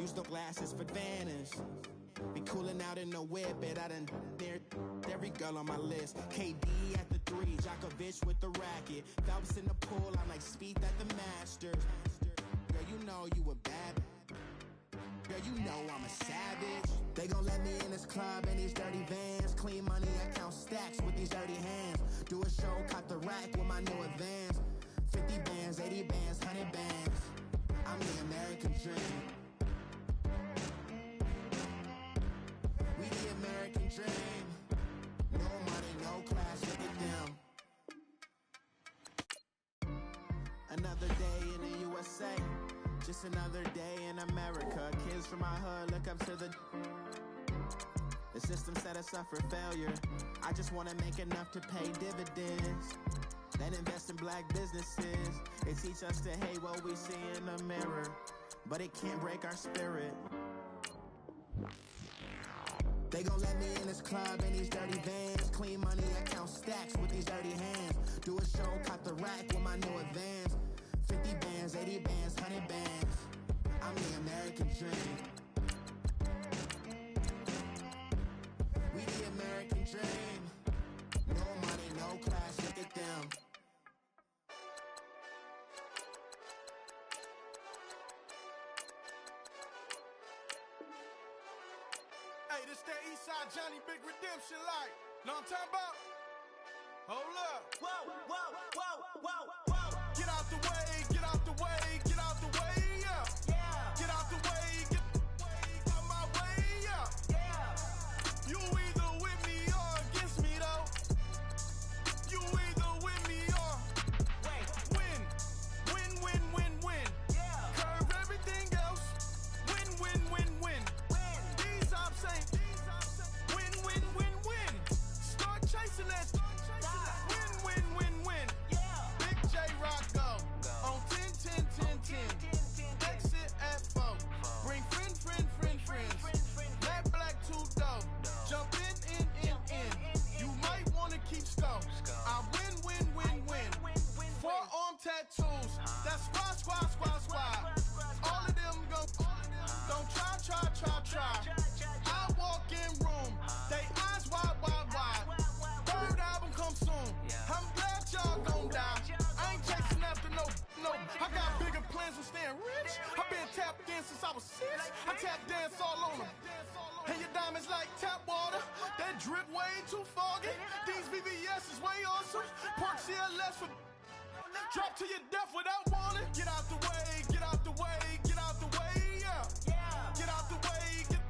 Use the glasses for advantage. Be cooling out in the whip, but I done near every girl on my list. KD at the 3, Djokovic with the racket. Phelps in the pool, I'm like Speed at the Masters. Girl, you know you a bad. Girl, you know I'm a savage. They gon' let me in this club in these dirty vans. Clean money, I count stacks with these dirty hands. Do a show, caught the rack with my new advance. 50 bands, 80 bands, 100 bands. I'm the American dream. We the American dream. No money, no class, look at them. Another day in the USA. Just another day in America. Kids from my hood look up to the system set us up for failure. I just want to make enough to pay dividends. Then invest in black businesses. They teach us to hate what we see in the mirror, but it can't break our spirit. They gon' let me in this club in these dirty vans. Clean money, I count stacks with these dirty hands. Do a show, caught the rack with my new advance. 50 bands, 80 bands, 100 bands. I'm the American dream. We the American dream. No money, no class, look at them. Hey, this that Eastside Johnny Big Redemption like. Know what I'm talking about? Hold up. Whoa, whoa, whoa, whoa, whoa. Get out the way, get out the way, get out the way, yeah. Yeah. Get out the way, get out my way, yeah. Yeah. You either with me or against me, though. You either with me or Wait. win. Win, win, win, win. Yeah. Curve everything else. Win, win, win, win. Win. These I'm saying. Win, win, win, win. Start chasing that. Win, win, win, win. Yeah. Big J Rock go. On 10, 10, 10, 10. Exit at 4. Bring friend, friend, friend, friends. Black, black, two dough. Jump in. You might wanna keep score. I win, win, win, win. Forearm tattoos. That's squad. All of them go. Don't try. I walk in room. They eyes wide. Third album come soon. I'm glad y'all gon' die. I ain't chasing after no. I got bigger plans than staying rich. I been tapped in since I was 6. I tap dance all on them. And your diamonds like tap water. That drip way too foggy. These VVS is way awesome. Park CLS for drop to your death without warning. Get out the way, get out the way, get out the way, yeah. Yeah. Get out the way, get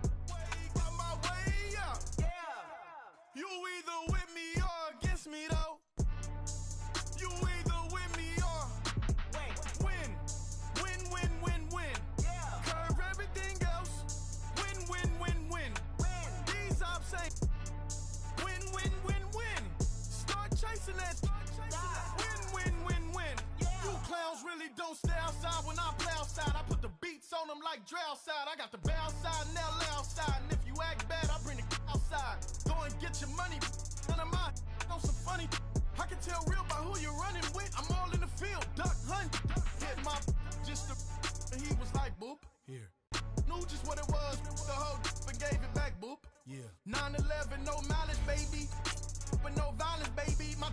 out my way, yeah. Yeah. You either with me or against me, though. You either with me or Wait. win. Win, win, win, win. Yeah. Curve everything else. Win, win, win, win. Win. These I'm saying. Win, win, win, win. Start chasing that. Win, win, win, win. Yeah. You clowns really don't stay outside when I play outside. I put the beats on them like drow side. I got the bow side and LA outside. And if you act bad, I bring the outside. Go and get your money. None of my know some funny. I can tell real by who you're running with. I'm all in the field. Duck hunt. Hit my just the and he was like boop. Here. Knew just what it was. The whole and gave it back boop. Yeah. 9/11, no mileage, baby. But no violence, baby. My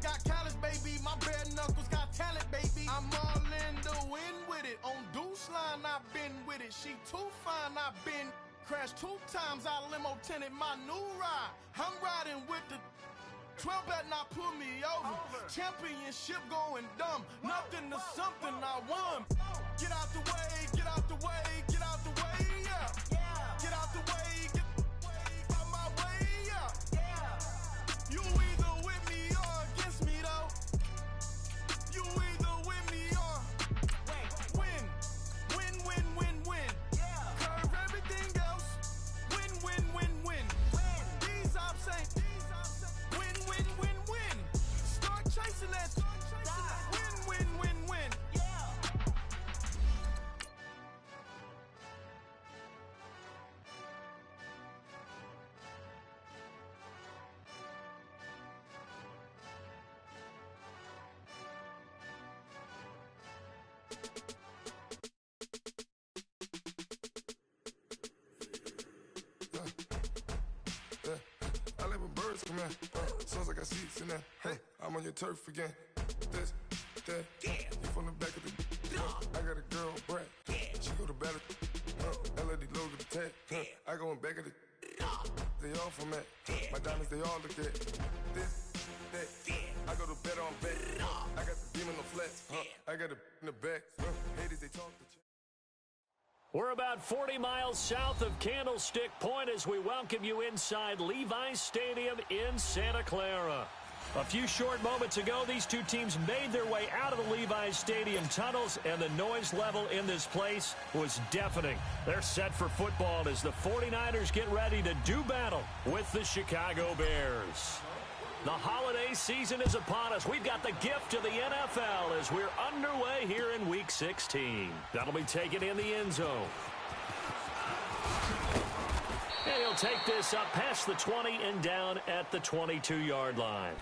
got callous, baby. My bare knuckles got talent, baby. I'm all in the wind with it. On Deuce line, I've been with it. She too fine, I've been crashed 2 times. I limo tinted my new ride. I'm riding with the 12 better not pull me over. Championship going dumb. Nothing to something I won. Get out the way, get out the way, get out the way, yeah. Yeah. Get out the way, get out my way, yeah. Yeah. You either with me or against me, though. You either with me or Wait. win. Win, win, win, win. Yeah. Curve everything else. Win, win, win, win. Win. These I'm saying. Win, win, win, win. Start chasing that. Win, win, win, win. Yeah. Yeah. I let my birds come in. Sounds like I got seats in there. Hey, I'm on your turf again. This, that. You from the back of the. I got a girl, Brad. She go to battle. LED logo the tag. I go in back of the. They all from that. My diamonds, they all look at. This, that. I go to bed on bed. I got the beam in the flats. I got a in the back. Haters, they talk the. We're about 40 miles south of Candlestick Point as we welcome you inside Levi's Stadium in Santa Clara. A few short moments ago, these two teams made their way out of the Levi's Stadium tunnels, and the noise level in this place was deafening. They're set for football as the 49ers get ready to do battle with the Chicago Bears. The holiday season is upon us. We've got the gift of the NFL as we're underway here in Week 16. That'll be taken in the end zone. And he'll take this up past the 20 and down at the 22-yard line.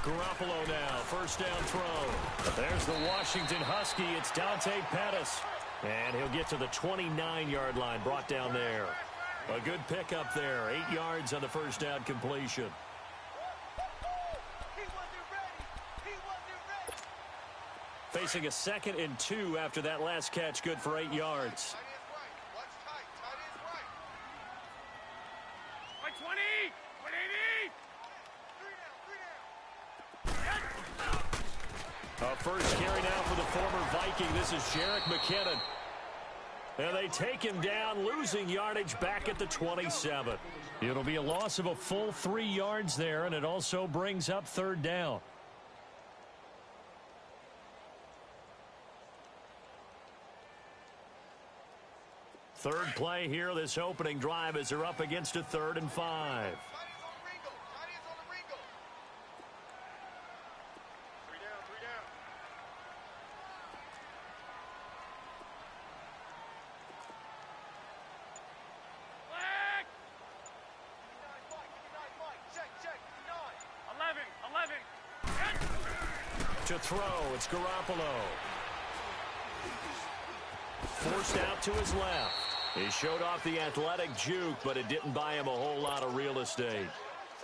Garoppolo now, first down throw. There's the Washington Husky. It's Dante Pettis. And he'll get to the 29-yard line, brought down there. A good pickup there, 8 yards on the first down completion. Facing a 2nd and 2 after that last catch, good for 8 yards. First carry now for the former Viking. This is Jerick McKinnon. And they take him down, losing yardage back at the 27. It'll be a loss of a full 3 yards there, and it also brings up third down. Third play here, this opening drive, as they're up against a 3rd and 5. To throw, it's Garoppolo. Forced out to his left. He showed off the athletic juke, but it didn't buy him a whole lot of real estate.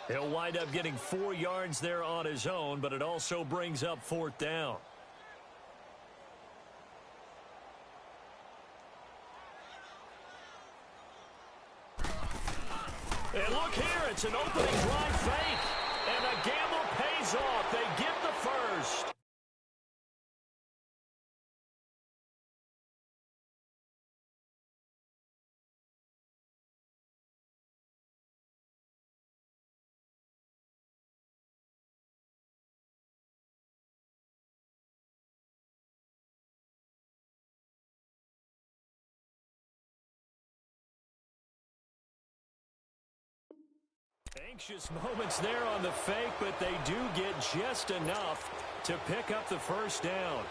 He'll wind up getting 4 yards there on his own, but it also brings up 4th down. And look here, it's an opening drive fake. And the gamble pays off. They get the first. Anxious moments there on the fake, but they do get just enough to pick up the first down.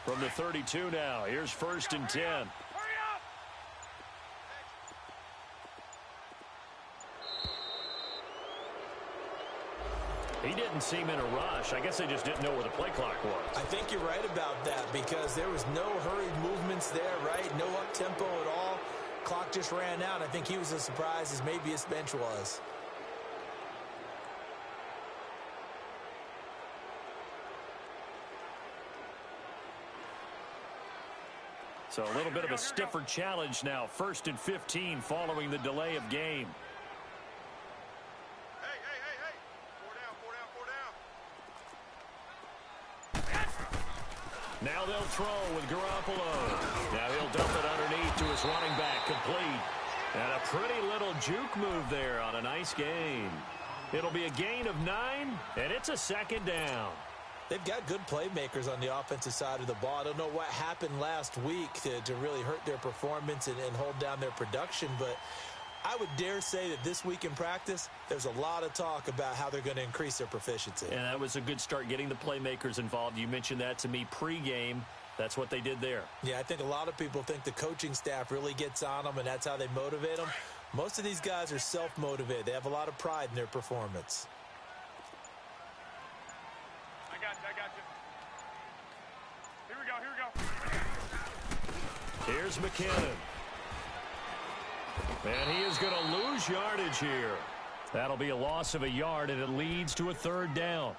From the 32 now, here's 1st and 10. Hurry up! He didn't seem in a rush. I guess they just didn't know where the play clock was. I think you're right about that because there was no hurried movements there, right? No up-tempo at all. Clock just ran out. I think he was as surprised as maybe his bench was. So a little bit of a stiffer challenge now. 1st and 15 following the delay of game. Hey. 4 down. Now they'll throw with Garoppolo. Now he'll dump it underneath to his running back, complete. And a pretty little juke move there on a nice gain. It'll be a gain of 9, and it's a 2nd down. They've got good playmakers on the offensive side of the ball. I don't know what happened last week to really hurt their performance and hold down their production, but I would dare say that this week in practice, there's a lot of talk about how they're going to increase their proficiency. And that was a good start, getting the playmakers involved. You mentioned that to me pregame. That's what they did there. Yeah, I think a lot of people think the coaching staff really gets on them, and that's how they motivate them. Most of these guys are self-motivated. They have a lot of pride in their performance. I got you. Here we go. Here's McKinnon. And he is going to lose yardage here. That'll be a loss of a yard, and it leads to a 3rd down.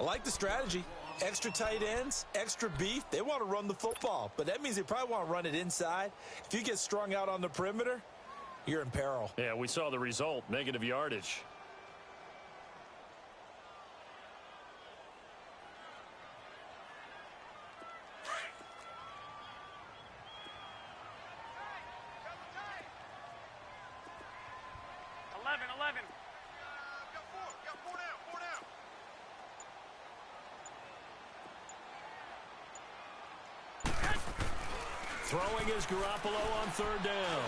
I like the strategy. Extra tight ends, extra beef. They want to run the football, but that means they probably want to run it inside. If you get strung out on the perimeter, you're in peril. Yeah, we saw the result, negative yardage. Throwing is Garoppolo on 3rd down.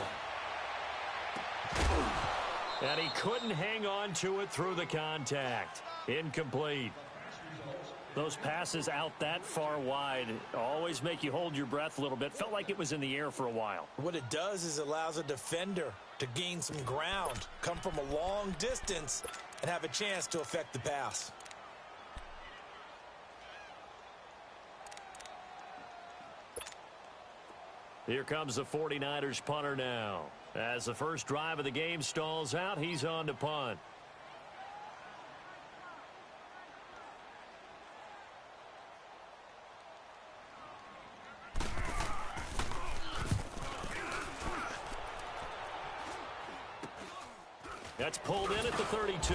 And he couldn't hang on to it through the contact. Incomplete. Those passes out that far wide always make you hold your breath a little bit. Felt like it was in the air for a while. What it does is it allows a defender to gain some ground, come from a long distance, and have a chance to affect the pass. Here comes the 49ers punter now. As the first drive of the game stalls out, he's on to punt. That's pulled in at the 32.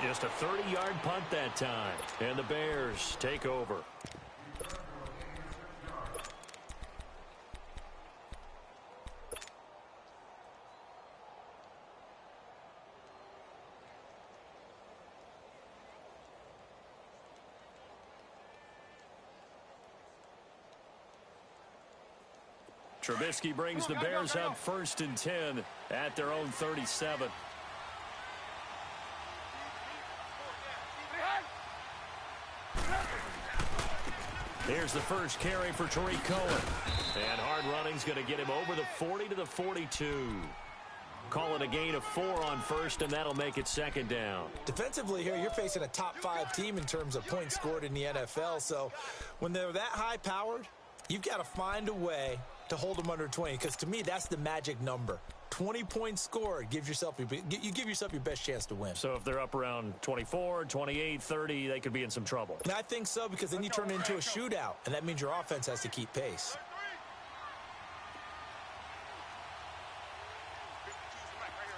Just a 30-yard punt that time. And the Bears take over. Trubisky brings the Bears up 1st and 10 at their own 37. Here's the first carry for Tariq Cohen. And hard running's going to get him over the 40 to the 42. Call it a gain of 4 on 1st, and that'll make it 2nd down. Defensively here, you're facing a top 5 team in terms of points scored in the NFL. So when they're that high-powered, you've got to find a way to hold them under 20, because to me, that's the magic number. 20 points scored, you give yourself your best chance to win. So if they're up around 24, 28, 30, they could be in some trouble. And I think so, because then you turn it into a shootout, and that means your offense has to keep pace.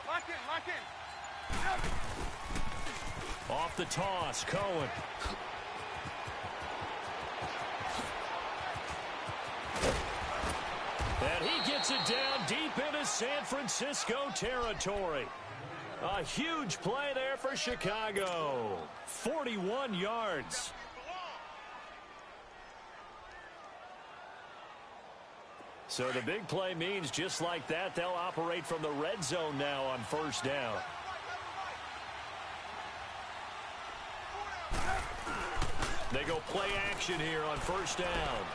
Lock in. Off the toss, Cohen. And he gets it down deep into San Francisco territory. A huge play there for Chicago. 41 yards. So the big play means just like that, they'll operate from the red zone now on 1st down. They go play action here on 1st down.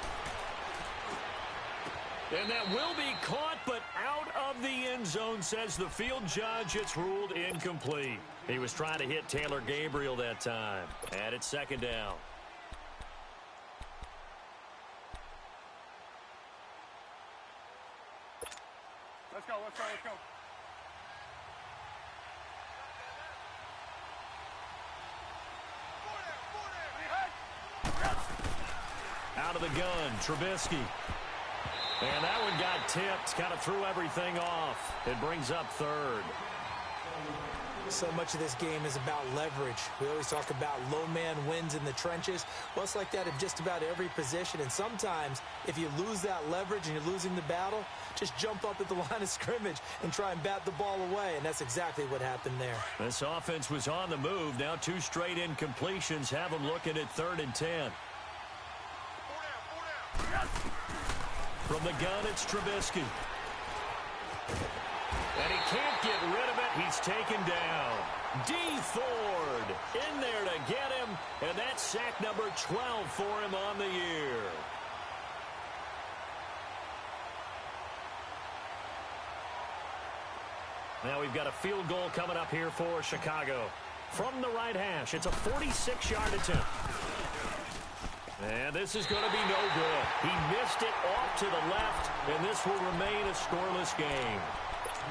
And that will be caught, but out of the end zone, says the field judge. It's ruled incomplete. He was trying to hit Taylor Gabriel that time. And it's 2nd down. Let's go. Out of the gun, Trubisky. And that one got tipped, kind of threw everything off. It brings up third. So much of this game is about leverage. We always talk about low man wins in the trenches. Well, it's like that in just about every position. And sometimes, if you lose that leverage and you're losing the battle, just jump up at the line of scrimmage and try and bat the ball away. And that's exactly what happened there. This offense was on the move. Now 2 straight incompletions have them looking at 3rd and 10. From the gun, it's Trubisky. And he can't get rid of it. He's taken down. D. Ford in there to get him. And that's sack number 12 for him on the year. Now we've got a field goal coming up here for Chicago. From the right hash, it's a 46-yard attempt. And this is going to be no good. He missed it off to the left, and this will remain a scoreless game.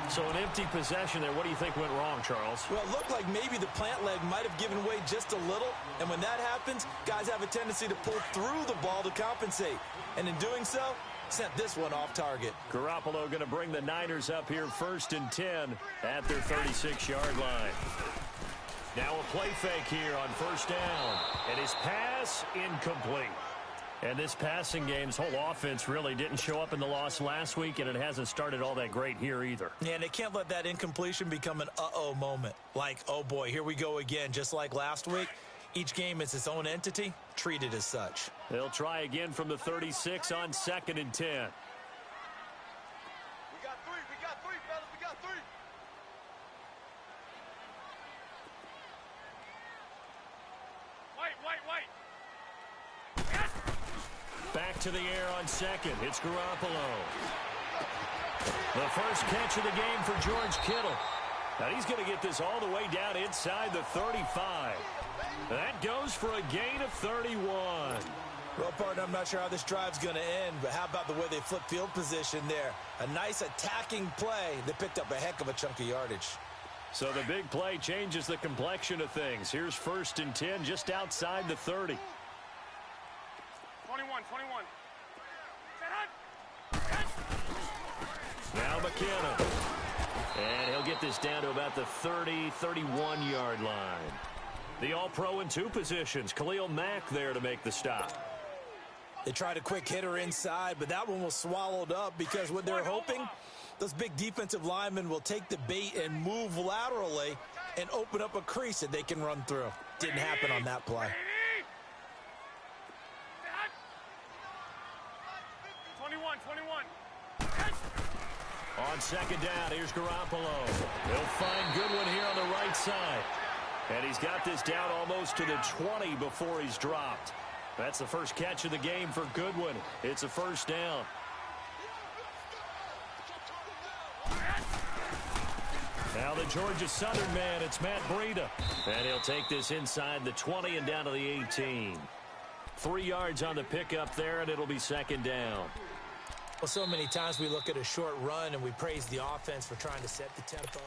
So an empty possession there. What do you think went wrong, Charles? Well, it looked like maybe the plant leg might have given way just a little. And when that happens, guys have a tendency to pull through the ball to compensate. And in doing so, sent this one off target. Garoppolo going to bring the Niners up here 1st and 10 at their 36-yard line. Now a play fake here on 1st down. And his pass incomplete. And this passing game's whole offense really didn't show up in the loss last week, and it hasn't started all that great here either. Yeah, and they can't let that incompletion become an uh-oh moment. Like, oh boy, here we go again, just like last week. Each game is its own entity, treated as such. They'll try again from the 36 on 2nd and 10. We got three, fellas, we got 3. Wait. Back to the air on 2nd. It's Garoppolo. The first catch of the game for George Kittle. Now he's going to get this all the way down inside the 35. That goes for a gain of 31. Well, partner, I'm not sure how this drive's going to end, but how about the way they flip field position there? A nice attacking play that picked up a heck of a chunk of yardage. So the big play changes the complexion of things. Here's 1st and 10 just outside the 30. 21. Now McKinnon. And he'll get this down to about the 30, 31-yard line. The All-Pro in 2 positions. Khalil Mack there to make the stop. They tried a quick hitter inside, but that one was swallowed up because what they're hoping, those big defensive linemen will take the bait and move laterally and open up a crease that they can run through. Didn't happen on that play. 21. On 2nd down, here's Garoppolo. He'll find Goodwin here on the right side. And he's got this down almost to the 20 before he's dropped. That's the first catch of the game for Goodwin. It's a 1st down. Now the Georgia Southern man, it's Matt Breida. And he'll take this inside the 20 and down to the 18. 3 yards on the pickup there, and it'll be 2nd down. Well, so many times we look at a short run and we praise the offense for trying to set the tempo.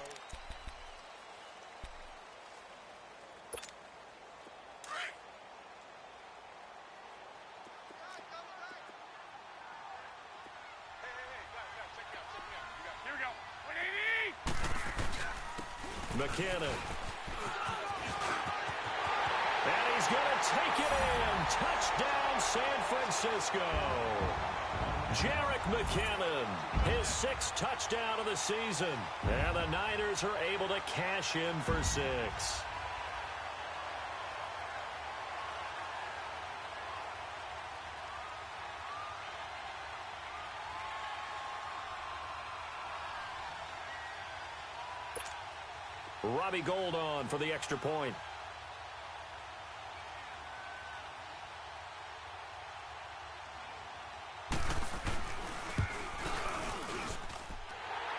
Here we go. McKinnon. And he's going to take it in. Touchdown, San Francisco. Jerick McKinnon, his 6th touchdown of the season. And the Niners are able to cash in for 6. Robbie Gould on for the extra point.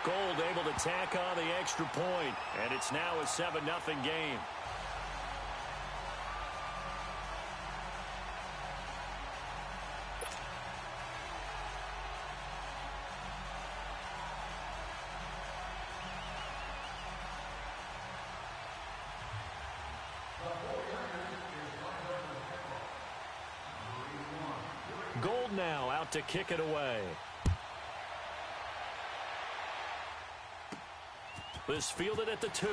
Gould able to tack on the extra point, and it's now a 7-0 game. Gould now out to kick it away. This fielded at the 2.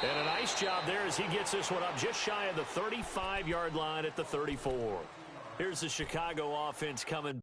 And a nice job there as he gets this one up just shy of the 35-yard line at the 34. Here's the Chicago offense coming.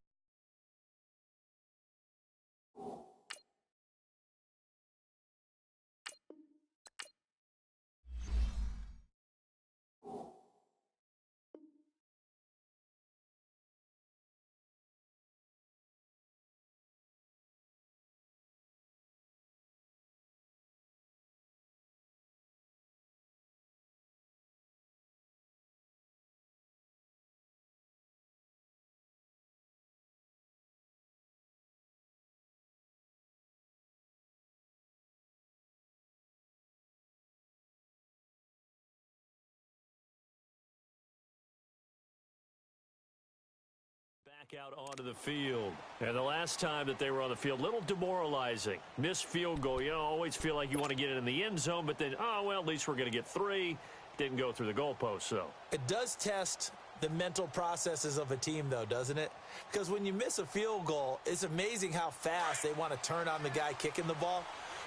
Back out onto the field. And the last time that they were on the field, a little demoralizing. Missed field goal. You always feel like you want to get it in the end zone, but then, oh, well, at least we're going to get 3. Didn't go through the goalpost, so. It does test the mental processes of a team, though, doesn't it? Because when you miss a field goal, it's amazing how fast they want to turn on the guy kicking the ball.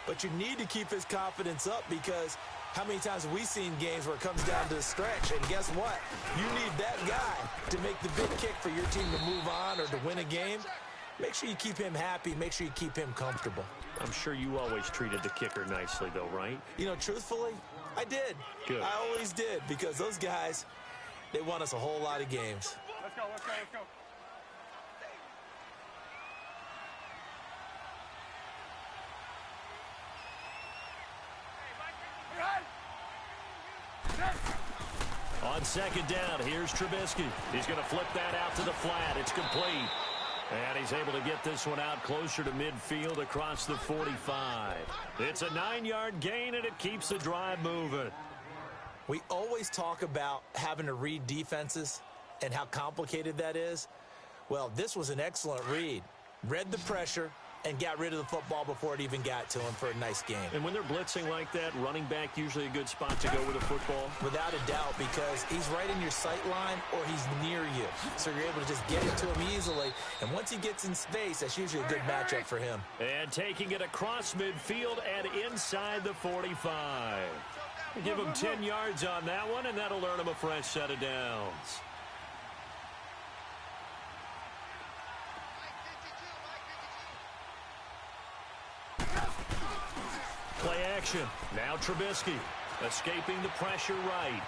But you need to keep his confidence up because how many times have we seen games where it comes down to the stretch? And guess what? You need that guy to make the big kick for your team to move on or to win a game. Make sure you keep him happy. Make sure you keep him comfortable. I'm sure you always treated the kicker nicely, though, right? You know, truthfully, I did. Good. I always did because those guys, they won us a whole lot of games. Let's go, let's go, let's go. On second down, here's Trubisky. He's going to flip that out to the flat. It's complete. And he's able to get this one out closer to midfield across the 45. It's a 9-yard gain, and it keeps the drive moving. We always talk about having to read defenses and how complicated that is. Well, this was an excellent read. Read the pressure and got rid of the football before it even got to him for a nice game. And when they're blitzing like that, running back usually a good spot to go with the football? Without a doubt, because he's right in your sight line or he's near you. So you're able to just get it to him easily. And once he gets in space, that's usually a good matchup for him. And taking it across midfield and inside the 45. Give him 10 yards on that one, and that'll earn him a fresh set of downs. Play action. Now Trubisky escaping the pressure right.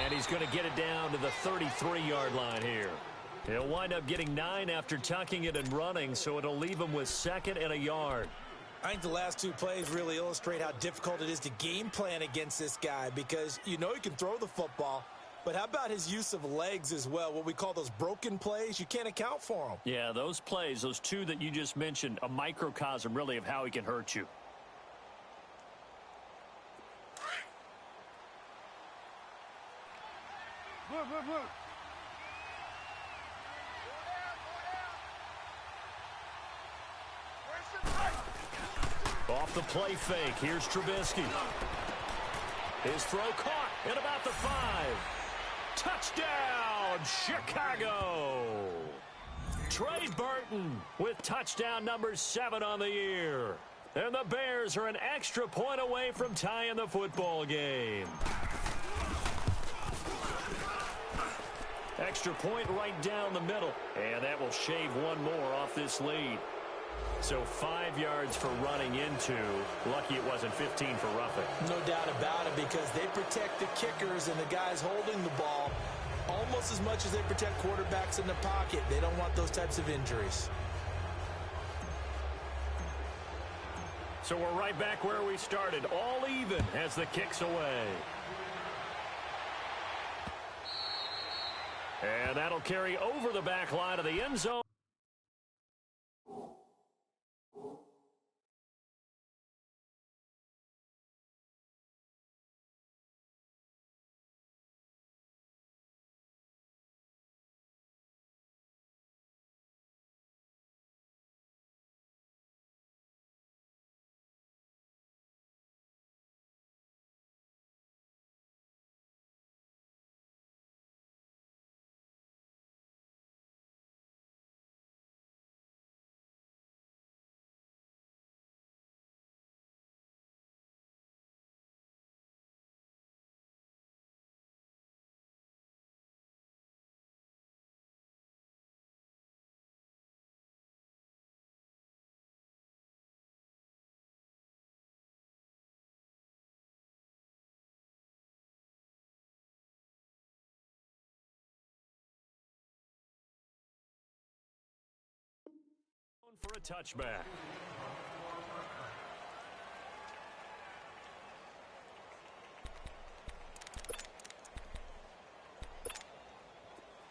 And he's going to get it down to the 33-yard line here. He'll wind up getting 9 after tucking it and running, so it'll leave him with 2nd and a yard. I think the last 2 plays really illustrate how difficult it is to game plan against this guy because you know he can throw the football, but how about his use of legs as well, what we call those broken plays? You can't account for them. Yeah, those plays, those 2 that you just mentioned, a microcosm really of how he can hurt you. Look, look, look. Off the play fake, here's Trubisky. His throw caught at about the 5. Touchdown, Chicago! Trey Burton with touchdown number 7 on the year. And the Bears are an extra point away from tying the football game. Extra point right down the middle. And that will shave 1 more off this lead. So 5 yards for running into. Lucky it wasn't 15 for roughing. No doubt about it because they protect the kickers and the guys holding the ball almost as much as they protect quarterbacks in the pocket. They don't want those types of injuries. So we're right back where we started. All even as the kick's away. And that'll carry over the back line of the end zone. for a touchback.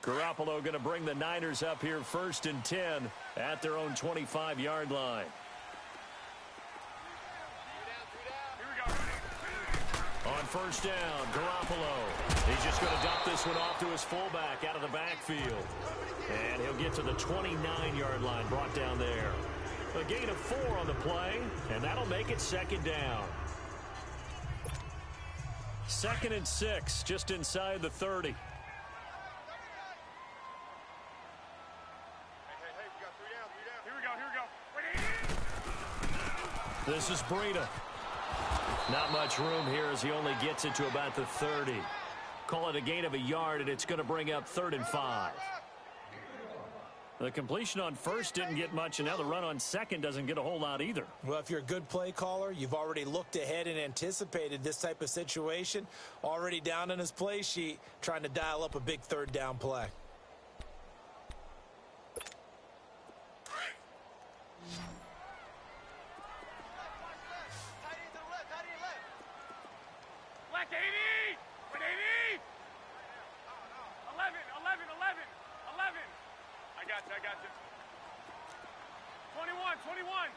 Garoppolo going to bring the Niners up here 1st and 10 at their own 25-yard line. On 1st down, Garoppolo. He's just going to dump this one off to his fullback out of the backfield. And he'll get to the 29-yard line, brought down there. A gain of 4 on the play, and that'll make it 2nd down. 2nd and 6, just inside the 30. This is Breida. Not much room here as he only gets it to about the 30. Call it a gain of a yard, and it's going to bring up 3rd and 5. The completion on 1st didn't get much, and now the run on 2nd doesn't get a whole lot either. Well, if you're a good play caller, you've already looked ahead and anticipated this type of situation. Already down in his play sheet, trying to dial up a big 3rd down play. I got you. 21.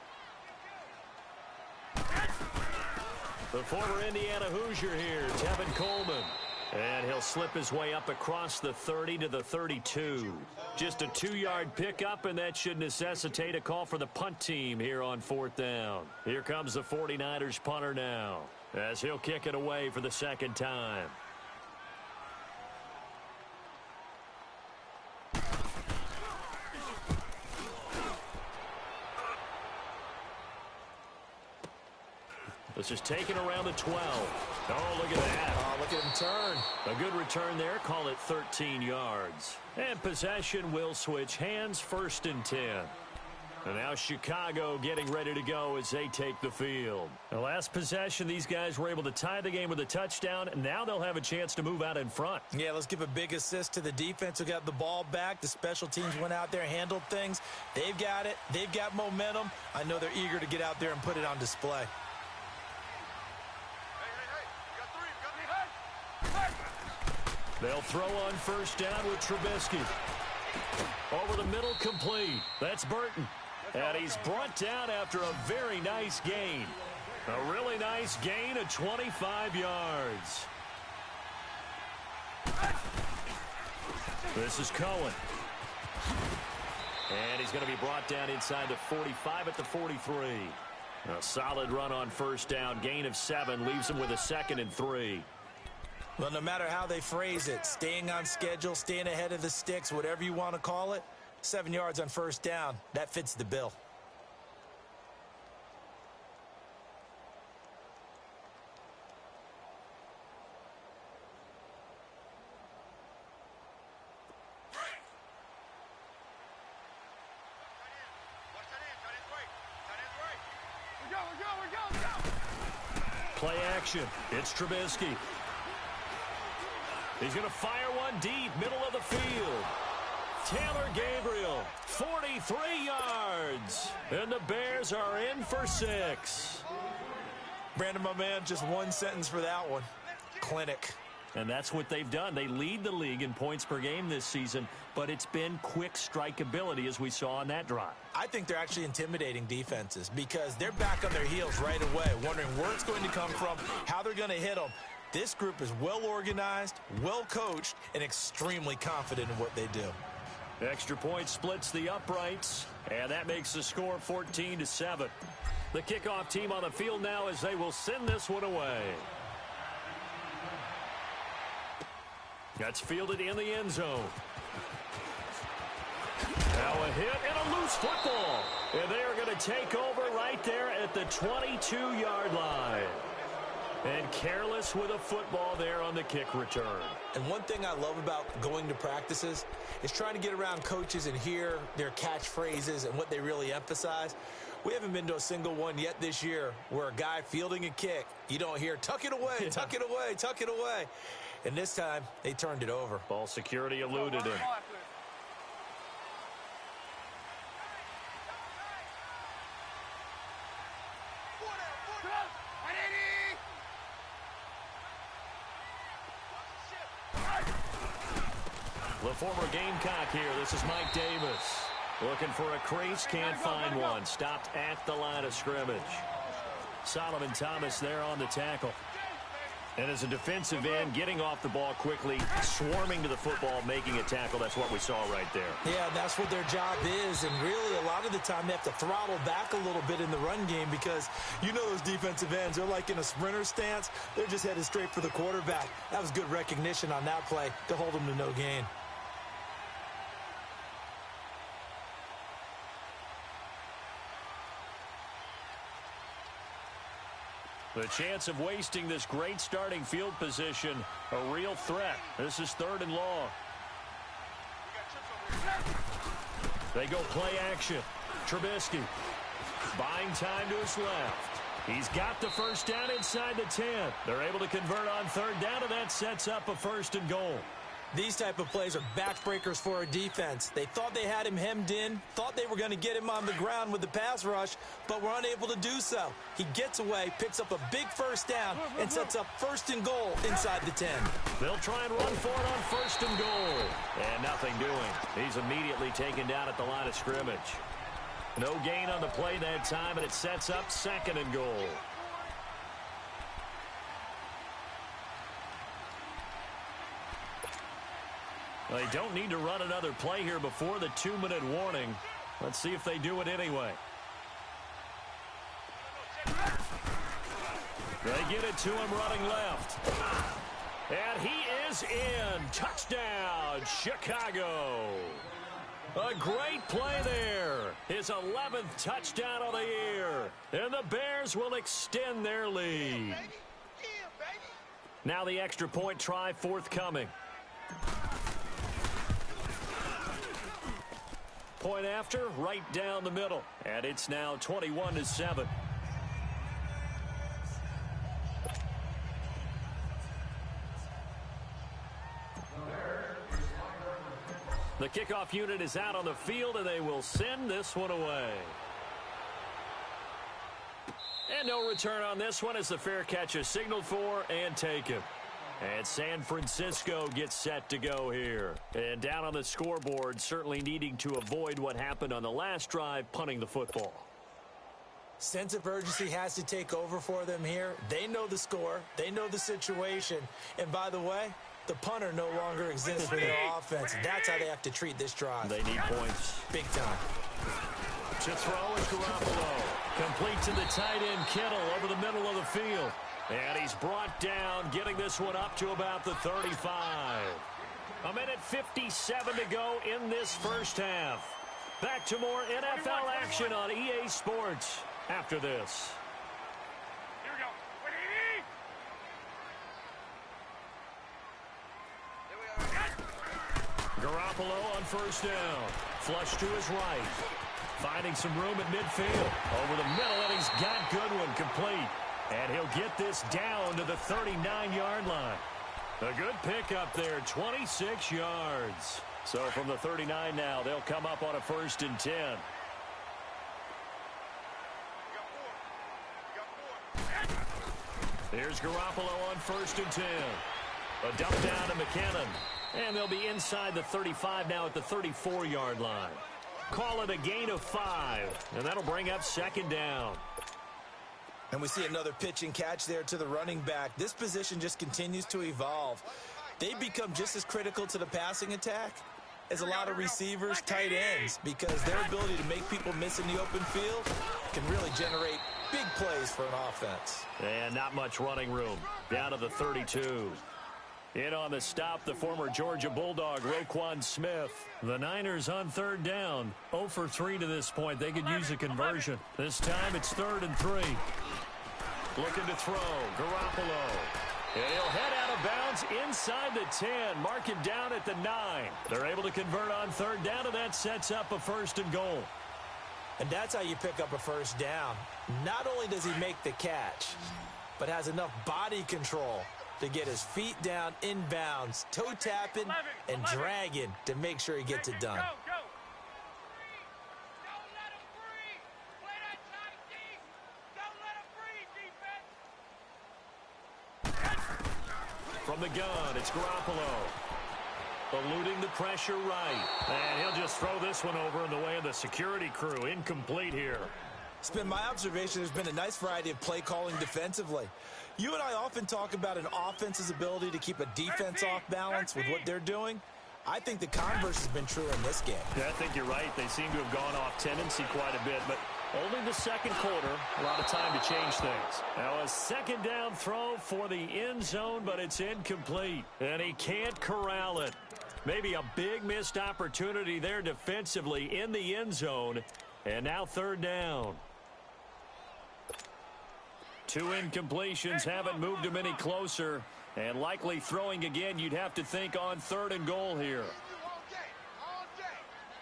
The former Indiana Hoosier here, Tevin Coleman. And he'll slip his way up across the 30 to the 32. Just a 2-yard pickup, and that should necessitate a call for the punt team here on 4th down. Here comes the 49ers punter now, as he'll kick it away for the 2nd time. This is taken around the 12. Oh, look at that. Oh, look at him turn. A good return there. Call it 13 yards. And possession will switch hands, 1st and 10. And now Chicago getting ready to go as they take the field. The last possession, these guys were able to tie the game with a touchdown, and now they'll have a chance to move out in front. Yeah, let's give a big assist to the defense who got the ball back. The special teams went out there, handled things. They've got it. They've got momentum. I know they're eager to get out there and put it on display. They'll throw on 1st down with Trubisky. Over the middle, complete. That's Burton. And he's brought down after a very nice gain. A really nice gain of 25 yards. This is Cohen. And he's going to be brought down inside the 45 at the 43. A solid run on 1st down. Gain of 7 leaves him with a 2nd and 3. Well, no matter how they phrase it, staying on schedule, staying ahead of the sticks, whatever you want to call it, 7 yards on 1st down, that fits the bill. Play action. It's Trubisky. He's going to fire one deep, middle of the field. Taylor Gabriel, 43 yards. And the Bears are in for 6. Brandon, my man, just one sentence for that one. Clinic. And that's what they've done. They lead the league in points per game this season, but it's been quick strikeability as we saw on that drive. I think they're actually intimidating defenses because they're back on their heels right away, wondering where it's going to come from, how they're going to hit them. This group is well organized, well coached, and extremely confident in what they do. Extra point splits the uprights, and that makes the score 14-7. The kickoff team on the field now as they will send this one away. That's fielded in the end zone. Now a hit and a loose football. And they are going to take over right there at the 22-yard line. And careless with a football there on the kick return. And one thing I love about going to practices is trying to get around coaches and hear their catchphrases and what they really emphasize. We haven't been to a single one yet this year where a guy fielding a kick, you don't hear, tuck it away, tuck it away, tuck it away. And this time, they turned it over. Ball security eluded him. The former Gamecock here. This is Mike Davis. Looking for a crease, can't find one. Stopped at the line of scrimmage. Solomon Thomas there on the tackle. And as a defensive end, getting off the ball quickly, swarming to the football, making a tackle. That's what we saw right there. Yeah, that's what their job is. And really, a lot of the time, they have to throttle back a little bit in the run game because you know those defensive ends, they're like in a sprinter stance. They're just headed straight for the quarterback. That was good recognition on that play to hold them to no gain. The chance of wasting this great starting field position, a real threat. This is 3rd and long. They go play action. Trubisky buying time to his left. He's got the first down inside the 10. They're able to convert on 3rd down, and that sets up a 1st and goal. These type of plays are backbreakers for a defense. They thought they had him hemmed in, thought they were going to get him on the ground with the pass rush, but were unable to do so. He gets away, picks up a big 1st down, and sets up 1st and goal inside the 10. They'll try and run for it on 1st and goal. And nothing doing. He's immediately taken down at the line of scrimmage. No gain on the play that time, and it sets up 2nd and goal. They don't need to run another play here before the 2-minute warning. Let's see if they do it anyway. They get it to him running left. And he is in. Touchdown, Chicago. A great play there. His 11th touchdown of the year. And the Bears will extend their lead. Now the extra point try forthcoming. Point after, right down the middle. And it's now 21-7. The kickoff unit is out on the field, and they will send this one away. And no return on this one as the fair catch is signaled for and taken. And San Francisco gets set to go here. And down on the scoreboard, certainly needing to avoid what happened on the last drive, punting the football. Sense of urgency has to take over for them here. They know the score. They know the situation. And by the way, the punter no longer exists for their offense. That's how they have to treat this drive. They need points. Big time. To throw is Garoppolo. Complete to the tight end, Kittle, over the middle of the field. And he's brought down, getting this one up to about the 35. A minute 57 to go in this first half. Back to more NFL action on EA Sports after this. Here we go. Garoppolo on 1st down. Flush to his right. Finding some room at midfield. Over the middle, and he's got Goodwin complete. And he'll get this down to the 39-yard line. A good pickup there, 26 yards. So from the 39 now, they'll come up on a 1st and 10. Here's Garoppolo on 1st and 10. A dump down to McKinnon. And they'll be inside the 35 now at the 34-yard line. Call it a gain of 5. And that'll bring up 2nd down. And we see another pitch and catch there to the running back. This position just continues to evolve. They become just as critical to the passing attack as a lot of receivers, tight ends, because their ability to make people miss in the open field can really generate big plays for an offense. And not much running room. Down to the 32. In on the stop, the former Georgia Bulldog, Roquan Smith. The Niners on 3rd down. 0 for 3 to this point. They could use a conversion. This time it's 3rd and 3. Looking to throw. Garoppolo. And he'll head out of bounds inside the 10. Mark it down at the 9. They're able to convert on 3rd down, and that sets up a 1st and goal. And that's how you pick up a 1st down. Not only does he make the catch, but has enough body control to get his feet down inbounds, toe tapping and dragging to make sure he gets it done. From the gun, it's Garoppolo. eluding the pressure right. And he'll just throw this one over in the way of the security crew. Incomplete here. It's been my observation there's been a nice variety of play calling defensively. You and I often talk about an offense's ability to keep a defense off balance with what they're doing. I think the converse has been true in this game. Yeah, I think you're right. They seem to have gone off tendency quite a bit, but only the second quarter. A lot of time to change things. Now a second down throw for the end zone, but it's incomplete, and he can't corral it. Maybe a big missed opportunity there defensively in the end zone, and now third down. 2 incompletions haven't moved him any closer, and likely throwing again, you'd have to think on 3rd and goal here. All day.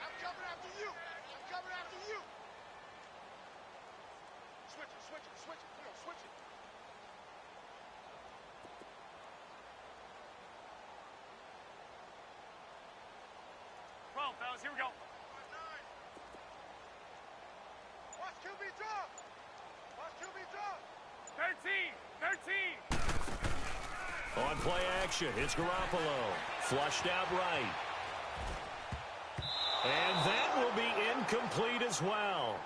I'm coming after you. I'm coming after you. Switch it. Come on, switch it. Come on, fellas, here we go. Watch QB draw. 13. On play action, it's Garoppolo. Flushed out right. And that will be incomplete as well.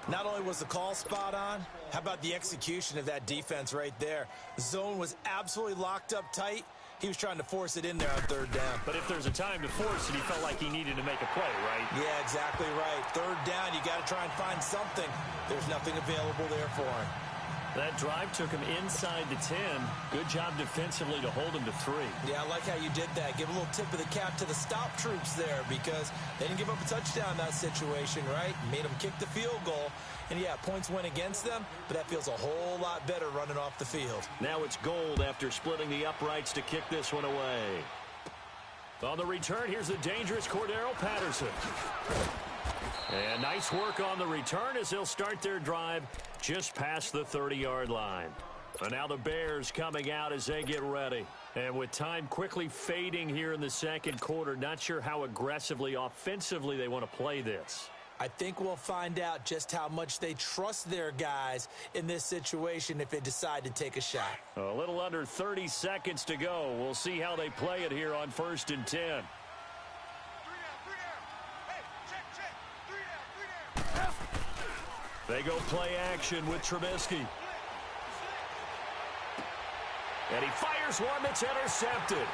Not only was the call spot on, how about the execution of that defense right there? The zone was absolutely locked up tight. He was trying to force it in there on 3rd down. But if there's a time to force it, he felt like he needed to make a play, right? Yeah, exactly right. 3rd down, you got to try and find something. There's nothing available there for him. That drive took him inside the 10. Good job defensively to hold him to 3. Yeah, I like how you did that. Give a little tip of the cap to the stop troops there because they didn't give up a touchdown in that situation, right? Made them kick the field goal. And, yeah, points went against them, but that feels a whole lot better running off the field. Now it's Gold after splitting the uprights to kick this one away. On the return, here's the dangerous Cordero Patterson. And nice work on the return as they'll start their drive just past the 30-yard line. And now the Bears coming out as they get ready. And with time quickly fading here in the second quarter, not sure how aggressively, offensively they want to play this. I think we'll find out just how much they trust their guys in this situation if they decide to take a shot. A little under 30 seconds to go. We'll see how they play it here on 1st and 10. 3 down. Hey, check. 3 down. They go play action with Trubisky. And he fires one that's intercepted.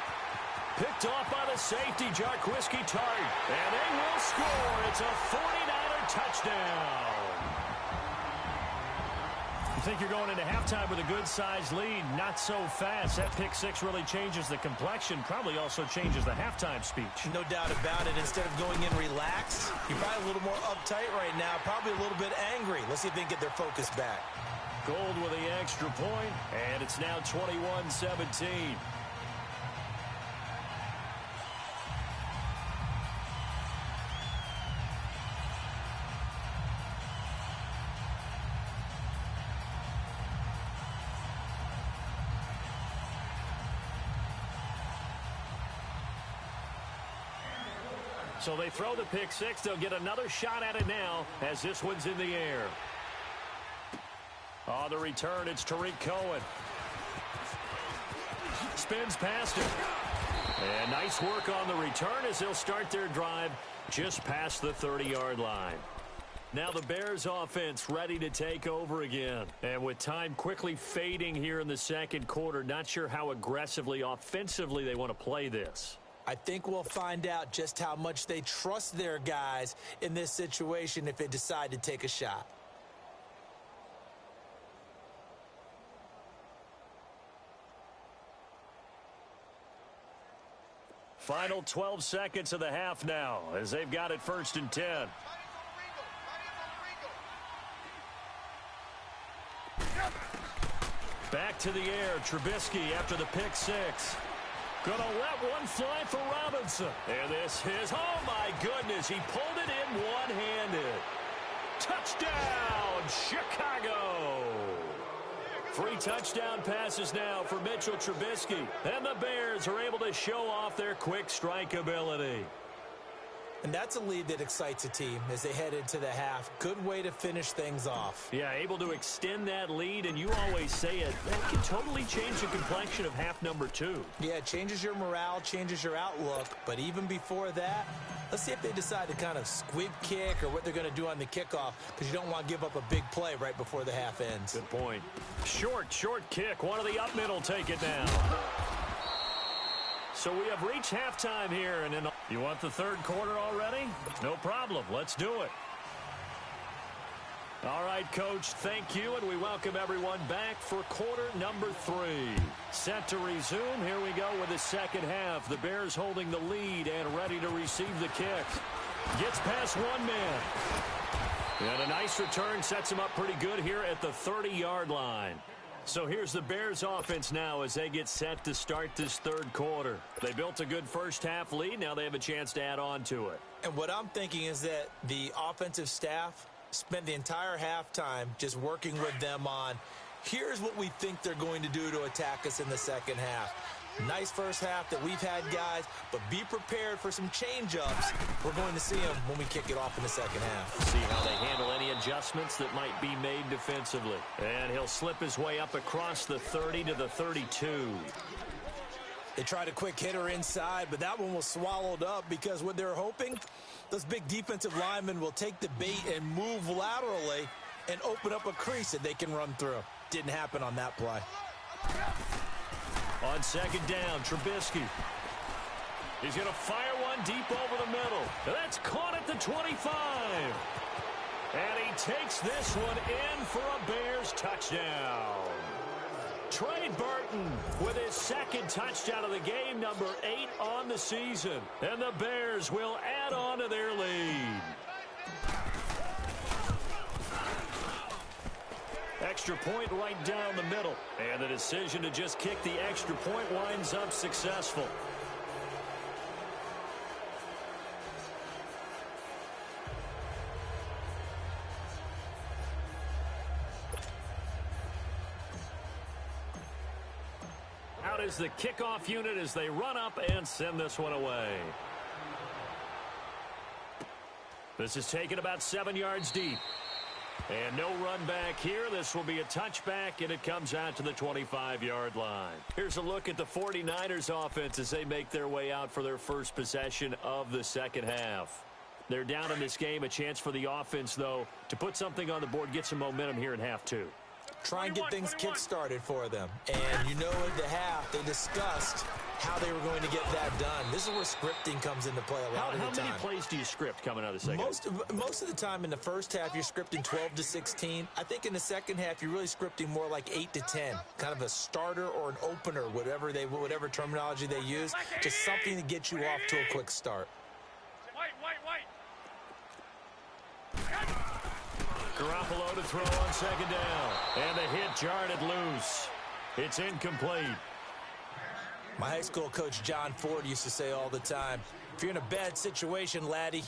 Picked off by the safety, Jarquiski Tart. And they will score. It's a 49er touchdown. You think you're going into halftime with a good-sized lead. Not so fast. That pick 6 really changes the complexion. Probably also changes the halftime speech. No doubt about it. Instead of going in relaxed, you're probably a little more uptight right now. Probably a little bit angry. Let's see if they can get their focus back. Gold with the extra point. And it's now 21-17. So they throw the pick 6. They'll get another shot at it now as this one's in the air. On the return, it's Tariq Cohen. Spins past him. And nice work on the return as they'll start their drive just past the 30-yard line. Now the Bears offense ready to take over again. And with time quickly fading here in the second quarter, not sure how aggressively, offensively they want to play this. I think we'll find out just how much they trust their guys in this situation if they decide to take a shot. Final 12 seconds of the half now as they've got it 1st and 10. Back to the air, Trubisky after the pick 6. Gonna let one fly for Robinson. And this is, oh my goodness, he pulled it in one-handed. Touchdown, Chicago. 3 touchdown passes now for Mitchell Trubisky. And the Bears are able to show off their quick strike ability. And that's a lead that excites a team as they head into the half. Good way to finish things off. Yeah, able to extend that lead, and you always say it, that can totally change the complexion of half number 2. Yeah, it changes your morale, changes your outlook. But even before that, let's see if they decide to kind of squib kick or what they're going to do on the kickoff, because you don't want to give up a big play right before the half ends. Good point. Short kick. One of the up middle take it down. So we have reached halftime here, and then you want the third quarter already? No problem. Let's do it. All right, Coach, thank you, and we welcome everyone back for quarter number 3. Set to resume. Here we go with the second half. The Bears holding the lead and ready to receive the kick. Gets past one man. And a nice return sets him up pretty good here at the 30-yard line. So here's the Bears offense now as they get set to start this third quarter. They built a good first half lead. Now they have a chance to add on to it. And what I'm thinking is that the offensive staff spent the entire halftime just working with them on, here's what we think they're going to do to attack us in the second half. Nice first half that we've had, guys, but be prepared for some change-ups. We're going to see them when we kick it off in the second half. See how they handle any adjustments that might be made defensively. And he'll slip his way up across the 30 to the 32. They tried a quick hitter inside, but that one was swallowed up because what they're hoping, those big defensive linemen will take the bait and move laterally and open up a crease that they can run through. Didn't happen on that play. On second down, Trubisky. He's going to fire one deep over the middle. That's caught at the 25. And he takes this one in for a Bears touchdown. Trey Burton with his second touchdown of the game, number 8 on the season. And the Bears will add on to their lead. Extra point right down the middle. And the decision to just kick the extra point winds up successful. Out is the kickoff unit as they run up and send this one away. This is taken about 7 yards deep. And no run back here. This will be a touchback, and it comes out to the 25-yard line. Here's a look at the 49ers offense as they make their way out for their first possession of the second half. They're down in this game. A chance for the offense, though, to put something on the board, get some momentum here in half 2. Try and get things kick-started for them. And you know at the half, they discussed how they were going to get that done. This is where scripting comes into play a lot of the time. How many plays do you script coming out of the second? Most of the time in the first half, you're scripting 12 to 16. I think in the second half, you're really scripting more like 8 to 10. Kind of a starter or an opener, whatever terminology they use. Just something to get you off to a quick start. White. Garoppolo to throw on second down. And the hit jarred loose. It's incomplete. My high school coach, John Ford, used to say all the time, if you're in a bad situation, laddie,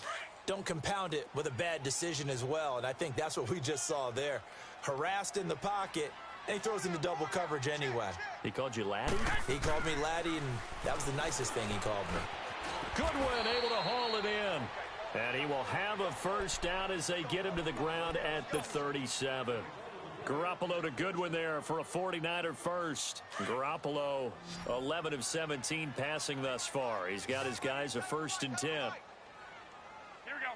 don't compound it with a bad decision as well. And I think that's what we just saw there. Harassed in the pocket, and he throws into double coverage anyway. He called you laddie? He called me laddie, and that was the nicest thing he called me. Goodwin able to haul it in. And he will have a first down as they get him to the ground at the 37. Garoppolo to Goodwin there for a 49er first. Garoppolo, 11 of 17 passing thus far. He's got his guys a 1st and 10. Here we go.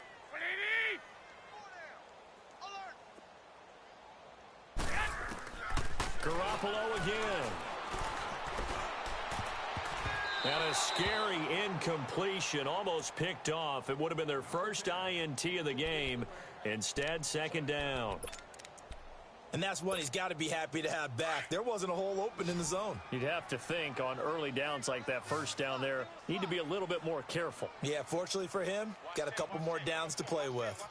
180. Garoppolo again. And a scary incompletion, almost picked off. It would have been their first INT of the game. Instead, second down. And that's one he's got to be happy to have back. There wasn't a hole open in the zone. You'd have to think on early downs like that first down there, need to be a little bit more careful. Yeah, fortunately for him, got a couple more downs to play with.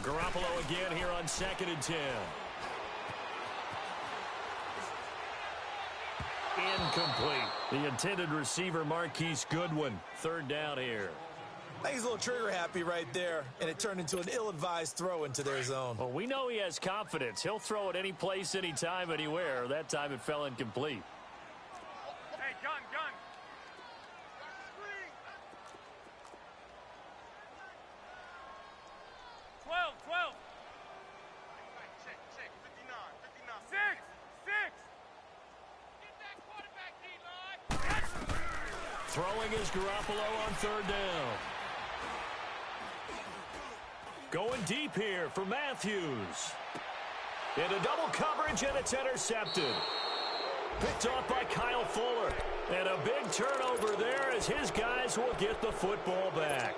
Garoppolo again here on 2nd and 10. Incomplete. The intended receiver, Marquise Goodwin. 3rd down here. I think he's a little trigger happy right there, and it turned into an ill-advised throw into their zone. Well, we know he has confidence. He'll throw it any place, anytime, anywhere. That time it fell incomplete. Hey, gun. 12. 6. Get that quarterback, D-line. Throwing is Garoppolo on third down. Going deep here for Matthews. Into double coverage, and it's intercepted. Picked off by Kyle Fuller. And a big turnover there as his guys will get the football back.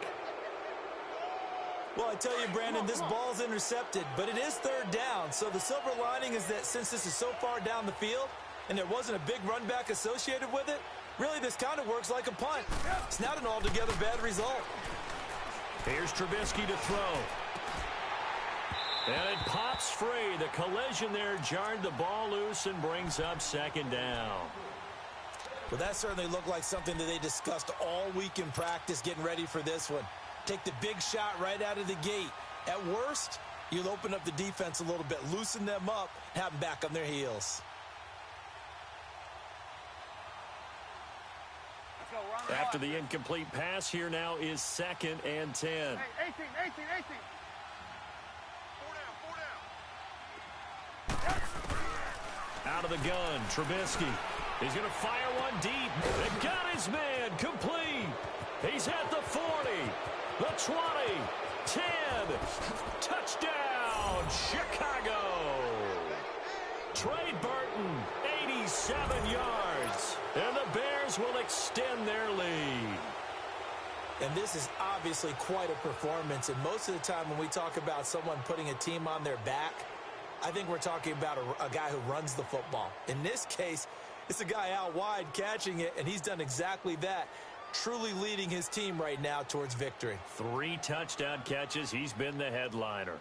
Well, I tell you, Brandon, this ball's intercepted, but it is third down. So the silver lining is that since this is so far down the field and there wasn't a big run back associated with it, really this kind of works like a punt. It's not an altogether bad result. Here's Trubisky to throw. And it pops free. The collision there jarred the ball loose and brings up second down. Well, that certainly looked like something that they discussed all week in practice getting ready for this one. Take the big shot right out of the gate. At worst, you'll open up the defense a little bit, loosen them up, have them back on their heels. After the incomplete pass, here now is 2nd and 10. Hey, 18. Out of the gun, Trubisky. He's going to fire one deep. And got his man complete. He's at the 40, the 20, 10. Touchdown, Chicago. Trey Burton, 87 yards. And the Bears will extend their lead. And this is obviously quite a performance. And most of the time when we talk about someone putting a team on their back, I think we're talking about a guy who runs the football. In this case, it's a guy out wide catching it, and he's done exactly that, truly leading his team right now towards victory. 3 touchdown catches. He's been the headliner.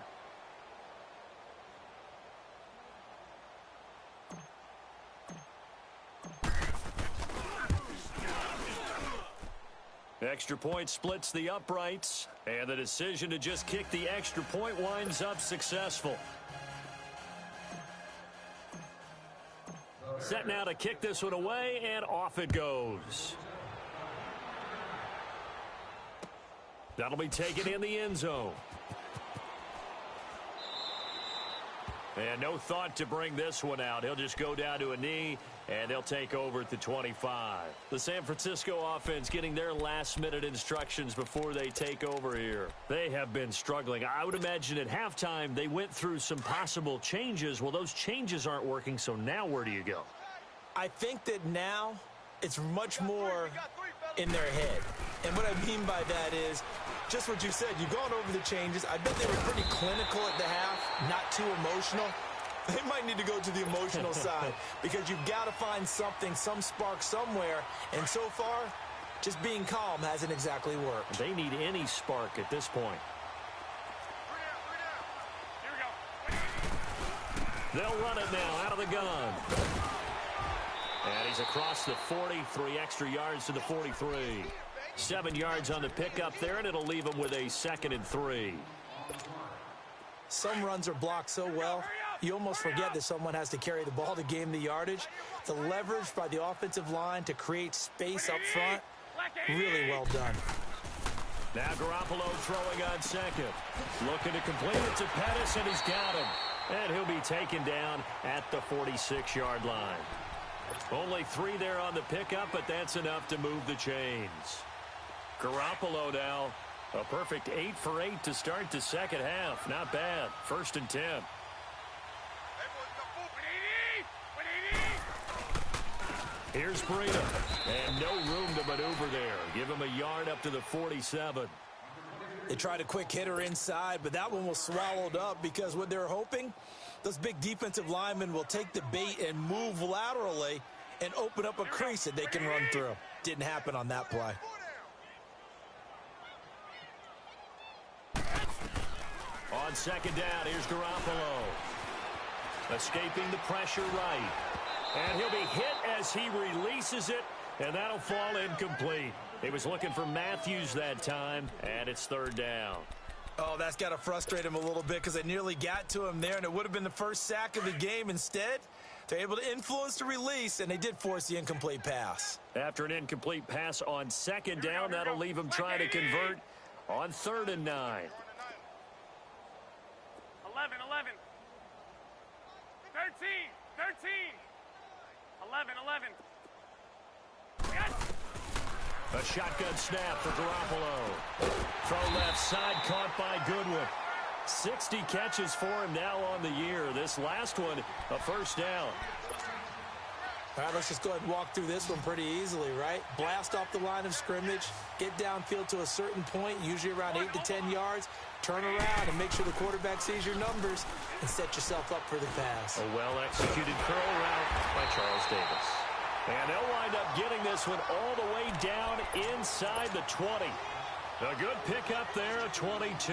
Extra point splits the uprights, and the decision to just kick the extra point winds up successful. Set now to kick this one away, and off it goes. That'll be taken in the end zone. And no thought to bring this one out. He'll just go down to a knee, and they'll take over at the 25. The San Francisco offense getting their last-minute instructions before they take over here. They have been struggling. I would imagine at halftime they went through some possible changes. Well, those changes aren't working, so now where do you go? I think that now it's much more in their head. And what I mean by that is just what you said. You've gone over the changes. I bet they were pretty clinical at the half, not too emotional. They might need to go to the emotional side because you've got to find something, some spark somewhere. And so far, just being calm hasn't exactly worked. They need any spark at this point. They'll run it now out of the gun. And he's across the 40, 3 extra yards to the 43. 7 yards on the pickup there, and it'll leave him with a 2nd and 3. Some runs are blocked so well, you almost forget that someone has to carry the ball to gain the yardage. The leverage by the offensive line to create space up front, really well done. Now Garoppolo throwing on 2nd. Looking to complete it to Pettis, and he's got him. And he'll be taken down at the 46-yard line. Only 3 there on the pickup, but that's enough to move the chains. Garoppolo now, a perfect 8 for 8 to start the second half. Not bad. 1st and 10. Here's Breida, and no room to maneuver there. Give him a yard up to the 47. They tried a quick hitter inside, but that one was swallowed up because what they're hoping, those big defensive linemen will take the bait and move laterally and open up a crease that they can run through. Didn't happen on that play. On 2nd down, here's Garoppolo. Escaping the pressure right. And he'll be hit as he releases it, and that'll fall incomplete. He was looking for Matthews that time, and it's third down. Oh, that's got to frustrate him a little bit because they nearly got to him there, and it would have been the first sack of the game. Instead, they're able to influence the release, and they did force the incomplete pass. After an incomplete pass on second down, that'll leave him trying to convert on 3rd and 9. 11, 11. 13, 13. 11, 11. Yes! A shotgun snap for Garoppolo. Throw left side, caught by Goodwin. 60 catches for him now on the year. This last one, a first down. All right, let's just go ahead and walk through this one pretty easily, right? Blast off the line of scrimmage, get downfield to a certain point, usually around 8 to 10 yards, turn around and make sure the quarterback sees your numbers and set yourself up for the pass. A well-executed curl route by Charles Davis. And they'll wind up getting this one all the way down inside the 20. A good pickup there, a 22.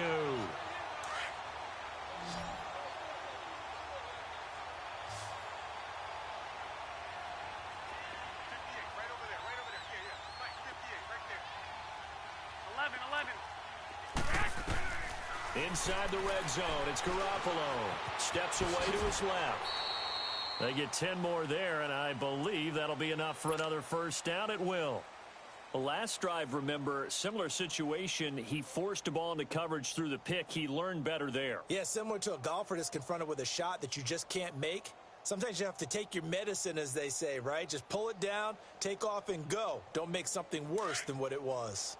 Inside the red zone, it's Garoppolo. Steps away to his left. They get 10 more there, and I believe that'll be enough for another first down. It will. The last drive, remember, similar situation. He forced a ball into coverage through the pick. He learned better there. Yeah, similar to a golfer that's confronted with a shot that you just can't make. Sometimes you have to take your medicine, as they say, right? Just pull it down, take off, and go. Don't make something worse than what it was.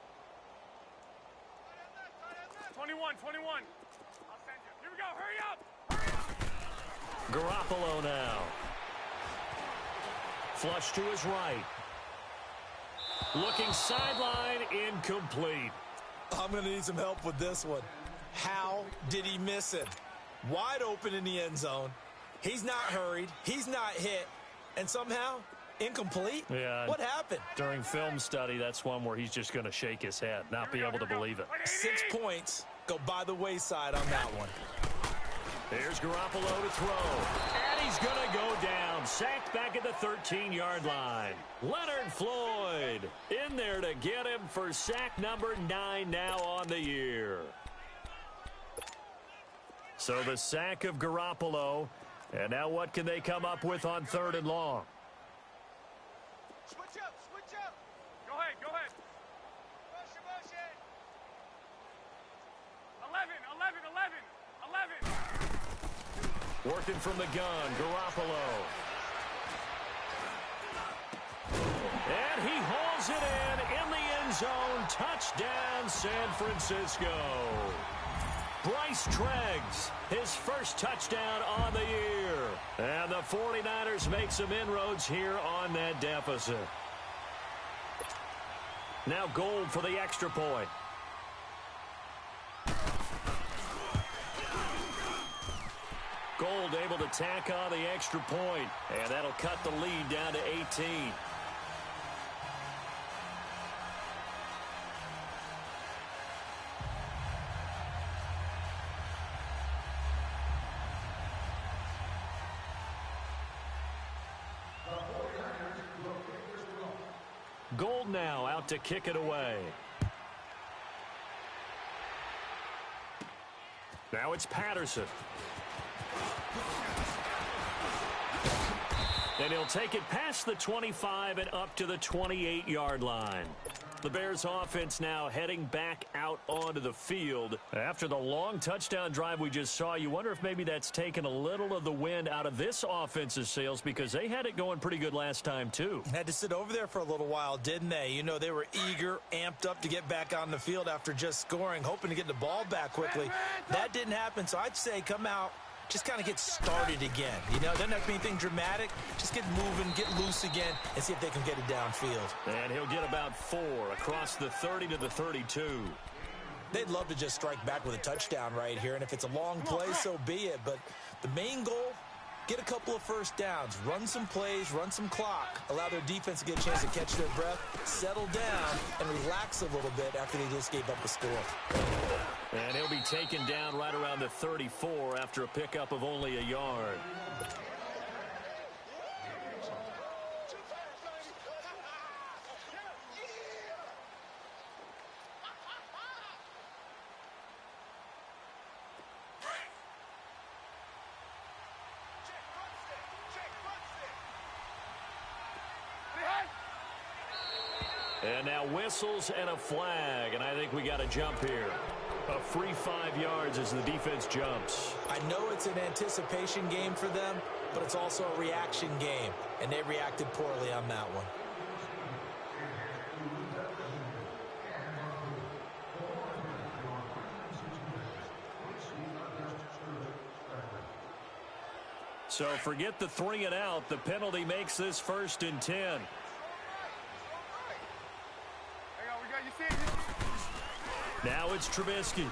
21, 21. I'll send you. Here we go. Hurry up. Hurry up. Garoppolo now. Flush to his right. Looking sideline, incomplete. I'm going to need some help with this one. How did he miss it? Wide open in the end zone. He's not hurried. He's not hit. And somehow, incomplete? Yeah. What happened? During film study, that's one where he's just going to shake his head, not be able to believe it. 6 points go by the wayside on that one. Here's Garoppolo to throw. And he's going to go down. Sacked back at the 13-yard line. Leonard Floyd in there to get him for sack number 9 now on the year. So the sack of Garoppolo. And now what can they come up with on 3rd and long? Switch up, switch up. Go ahead, go ahead. Motion, motion. 11, 11, 11, 11. Working from the gun, Garoppolo. And he hauls it in the end zone. Touchdown, San Francisco. Bryce Treggs, his first touchdown on the year. And the 49ers make some inroads here on that deficit. Now Gold for the extra point. Gold able to tack on the extra point, and that'll cut the lead down to 18. Gold now out to kick it away. Now it's Patterson. And he'll take it past the 25 and up to the 28-yard line. The Bears offense now heading back out onto the field. After the long touchdown drive we just saw, you wonder if maybe that's taken a little of the wind out of this offense's sails because they had it going pretty good last time too. Had to sit over there for a little while, didn't they? You know, they were eager, amped up to get back on the field after just scoring, hoping to get the ball back quickly. That didn't happen, so I'd say come out, just kind of get started again. You know, doesn't have to be anything dramatic. Just get moving, get loose again, and see if they can get it downfield. And he'll get about 4 across the 30 to the 32. They'd love to just strike back with a touchdown right here, and if it's a long play, so be it. But the main goal, get a couple of first downs, run some plays, run some clock, allow their defense to get a chance to catch their breath, settle down, and relax a little bit after they just gave up a score. And he'll be taken down right around the 34 after a pickup of only a yard. And now whistles and a flag, and I think we got a jump here. A free 5 yards as the defense jumps. I know it's an anticipation game for them, but it's also a reaction game, and they reacted poorly on that one. So forget the 3 and out. The penalty makes this 1st and 10. Now it's Trubisky.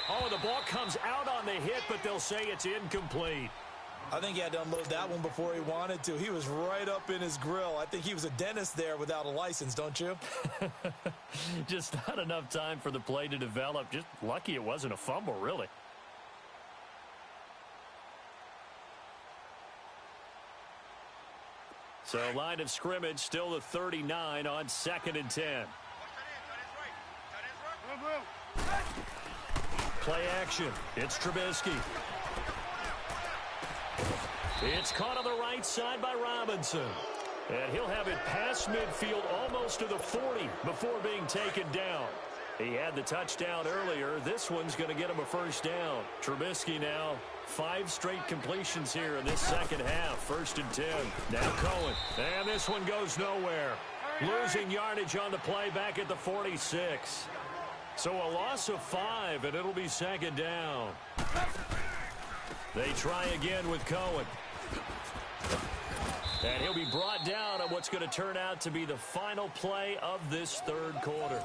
Oh, the ball comes out on the hit, but they'll say it's incomplete. I think he had to unload that one before he wanted to. He was right up in his grill. I think he was a dentist there without a license, don't you? Just not enough time for the play to develop. Just lucky it wasn't a fumble, really. So line of scrimmage still the 39 on 2nd and 10. Play action. It's Trubisky. It's caught on the right side by Robinson. And he'll have it past midfield almost to the 40 before being taken down. He had the touchdown earlier. This one's going to get him a 1st down. Trubisky now 5 straight completions here in this 2nd half. 1st and 10. Now Cohen. And this one goes nowhere. Losing yardage on the play back at the 46. So a loss of 5, and it'll be 2nd down. They try again with Cohen. And he'll be brought down on what's going to turn out to be the final play of this 3rd quarter.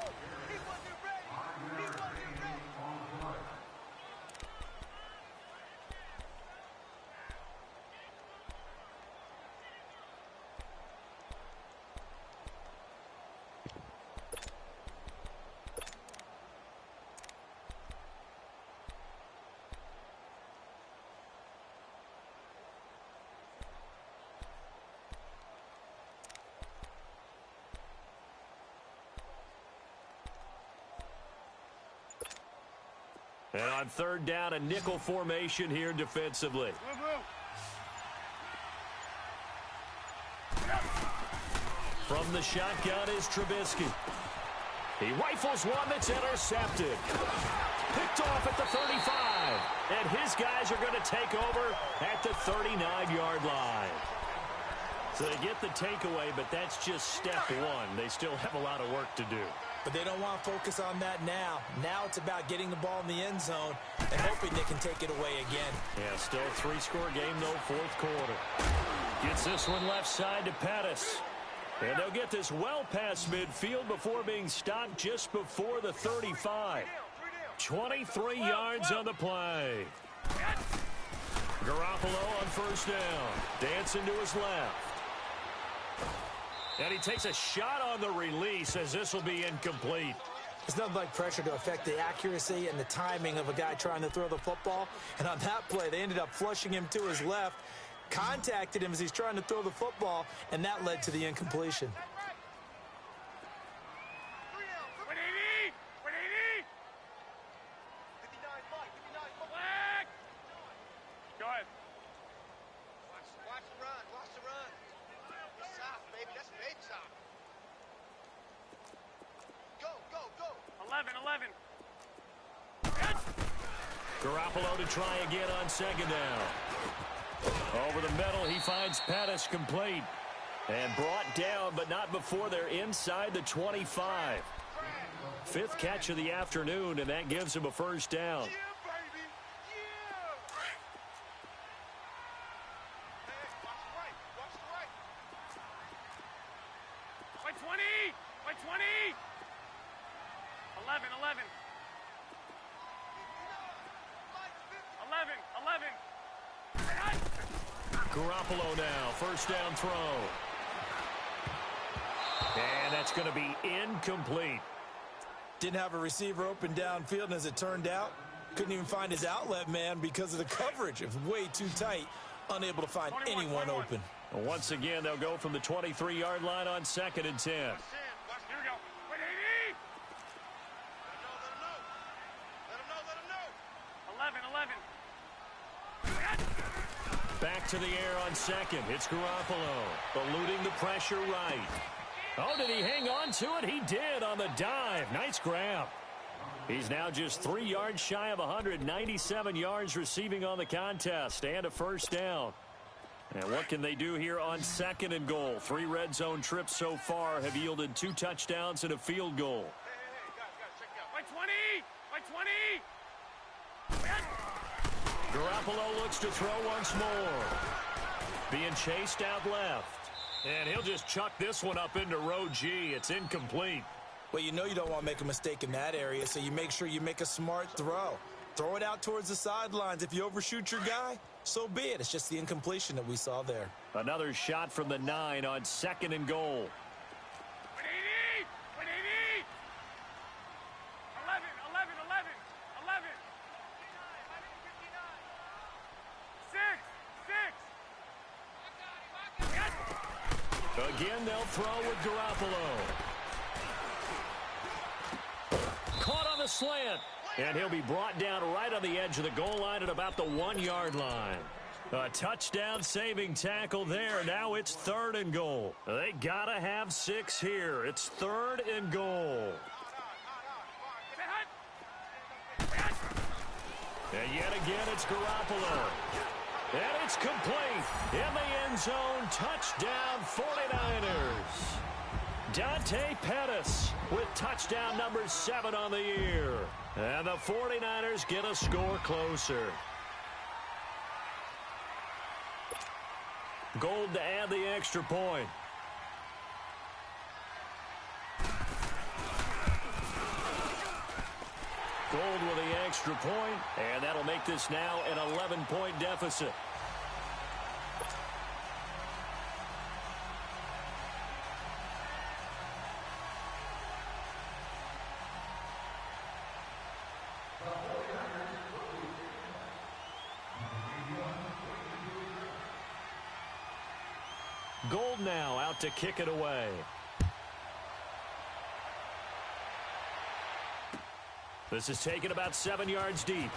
And on 3rd down, a nickel formation here defensively. From the shotgun is Trubisky. He rifles one that's intercepted. Picked off at the 35. And his guys are going to take over at the 39-yard line. So they get the takeaway, but that's just step 1. They still have a lot of work to do. But they don't want to focus on that now. Now it's about getting the ball in the end zone and hoping they can take it away again. Yeah, still a 3-score game, though, 4th quarter. Gets this one left side to Pettis. And they'll get this well past midfield before being stopped just before the 35. 23 yards on the play. Garoppolo on 1st down. Dancing to his left. And he takes a shot on the release as this will be incomplete. There's nothing like pressure to affect the accuracy and the timing of a guy trying to throw the football. And on that play, they ended up flushing him to his left, contacted him as he's trying to throw the football, and that led to the incompletion. Go ahead. Watch the run. Watch the run. It's soft, baby. That's baby soft. Go, go, go. 11. Garoppolo to try again on 2nd down. Over the middle, he finds Pettis complete. And brought down, but not before they're inside the 25. 5th catch of the afternoon, and that gives him a 1st down. By 20. 11. Garoppolo now, 1st down throw. And that's going to be incomplete. Didn't have a receiver open downfield, and as it turned out, couldn't even find his outlet man because of the coverage. It was way too tight, unable to find anyone open. Well, once again, they'll go from the 23-yard line on 2nd and 10. Here we go. Wait, 80. Let him know. 11. Back to the air on second. It's Garoppolo. Eluding the pressure right. Oh, did he hang on to it? He did on the dive. Nice grab. He's now just 3 yards shy of 197 yards receiving on the contest and a first down. And what can they do here on second and goal? 3 red zone trips so far have yielded 2 touchdowns and a field goal. By 20! By 20! Garoppolo looks to throw once more. Being chased out left. And he'll just chuck this one up into row G. It's incomplete. Well, you know you don't want to make a mistake in that area, so you make sure you make a smart throw. Throw it out towards the sidelines. If you overshoot your guy, so be it. It's just the incompletion that we saw there. Another shot from the 9 on second and goal. 180! 180! 11, 11, 11, 11. 6, 6. Again, they'll throw with Garoppolo. Caught on the slant. And he'll be brought down right on the edge of the goal line at about the 1-yard line. A touchdown saving tackle there. Now it's 3rd and goal. They gotta have 6 here. It's 3rd and goal. And yet again, it's Garoppolo. And it's complete. In the end zone, touchdown 49ers. Dante Pettis with touchdown number 7 on the year. And the 49ers get a score closer. Gold to add the extra point. Gold with the extra point, and that'll make this now an 11-point deficit. Gold now out to kick it away. This is taken about 7 yards deep.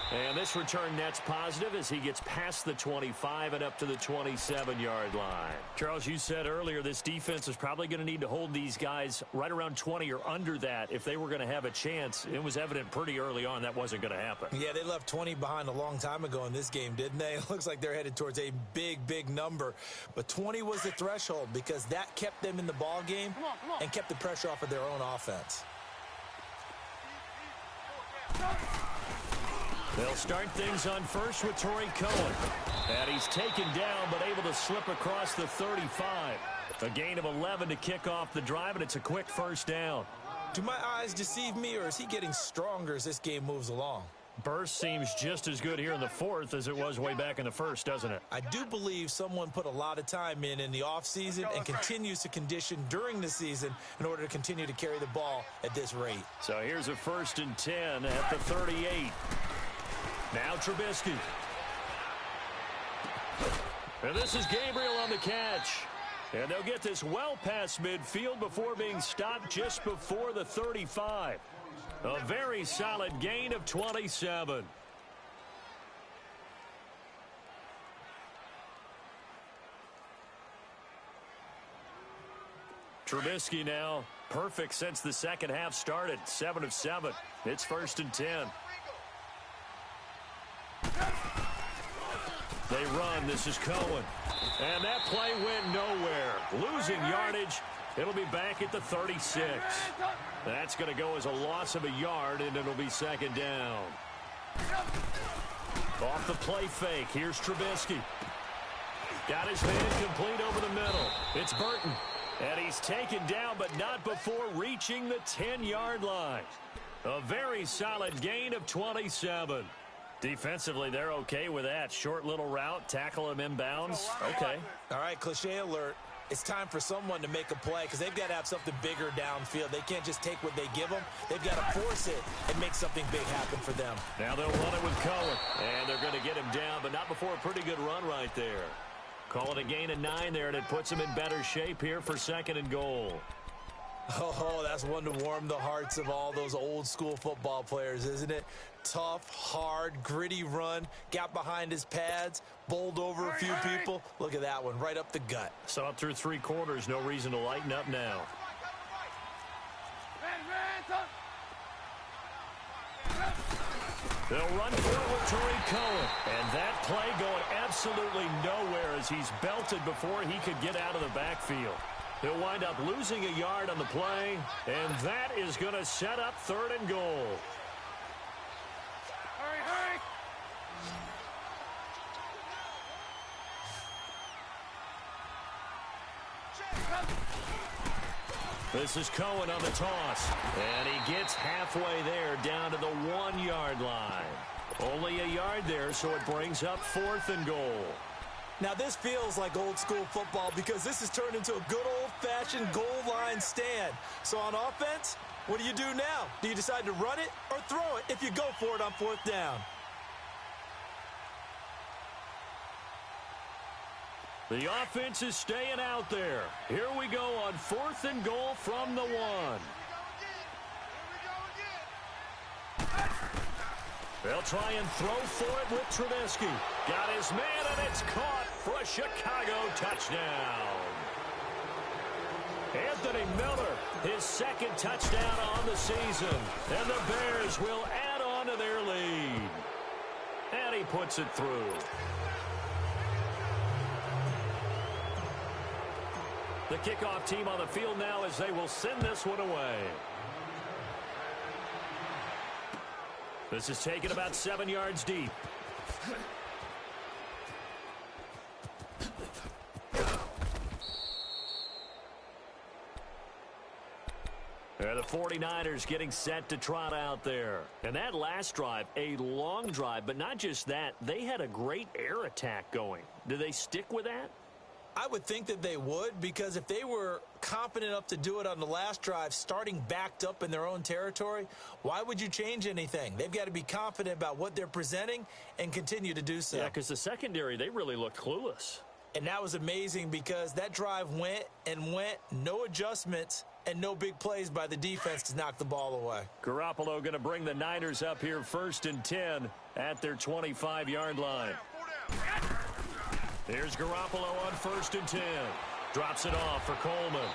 And this return net's positive as he gets past the 25 and up to the 27-yard line. Charles, you said earlier this defense is probably going to need to hold these guys right around 20 or under that if they were going to have a chance. It was evident pretty early on that wasn't going to happen. Yeah, they left 20 behind a long time ago in this game, didn't they? It looks like they're headed towards a big, big number. But 20 was the threshold because that kept them in the ball game and kept the pressure off of their own offense. They'll start things on first with Torrey Cohen. And he's taken down but able to slip across the 35. A gain of 11 to kick off the drive, and it's a quick first down. Do my eyes deceive me, or is he getting stronger as this game moves along? Burst seems just as good here in the 4th as it was way back in the 1st, doesn't it? I do believe someone put a lot of time in the offseason and continues to condition during the season in order to continue to carry the ball at this rate. So here's a 1st and 10 at the 38. Now Trubisky. And this is Gabriel on the catch. And they'll get this well past midfield before being stopped just before the 35. A very solid gain of 27. Trubisky now perfect since the second half started. 7 of 7. It's 1st and 10. They run. This is Cohen. And that play went nowhere. Losing yardage. It'll be back at the 36. That's going to go as a loss of a yard, and it'll be 2nd down. Off the play fake. Here's Trubisky. Got his man complete over the middle. It's Burton. And he's taken down, but not before reaching the 10-yard line. A very solid gain of 27. Defensively, they're okay with that. Short little route, tackle him inbounds. Okay. All right, cliche alert. It's time for someone to make a play because they've got to have something bigger downfield. They can't just take what they give them. They've got to force it and make something big happen for them. Now they'll run it with Cohen. And they're going to get him down, but not before a pretty good run right there. Call it a gain of 9 there, and it puts him in better shape here for 2nd and goal. Oh, that's one to warm the hearts of all those old school football players, isn't it? Tough, hard, gritty run, got behind his pads, bowled over a few people. Look at that one, right up the gut. So up through 3 quarters, no reason to lighten up now. They'll run for it with Tariq Cohen. And that play going absolutely nowhere as he's belted before he could get out of the backfield. He'll wind up losing a yard on the play, and that is going to set up 3rd and goal. Hurry, hurry! This is Cohen on the toss, and he gets halfway there down to the 1-yard line. Only a yard there, so it brings up 4th and goal. Now, this feels like old school football because this has turned into a good old-fashioned goal line stand. So on offense, what do you do now? Do you decide to run it or throw it if you go for it on 4th down? The offense is staying out there. Here we go on 4th and goal from the 1. They'll try and throw for it with Trubisky. Got his man, and it's caught for a Chicago touchdown. Anthony Miller, his 2nd touchdown on the season. And the Bears will add on to their lead. And he puts it through. The kickoff team on the field now as they will send this one away. This is taken about 7 yards deep. The 49ers getting set to trot out there. And that last drive, a long drive, but not just that, they had a great air attack going. Do they stick with that? I would think that they would, because if they were confident enough to do it on the last drive, starting backed up in their own territory, why would you change anything? They've got to be confident about what they're presenting and continue to do so. Yeah, because the secondary, they really looked clueless. And that was amazing because that drive went and went, no adjustments, and no big plays by the defense to knock the ball away. Garoppolo going to bring the Niners up here 1st and 10 at their 25-yard line. Here's Garoppolo on 1st and 10. Drops it off for Coleman.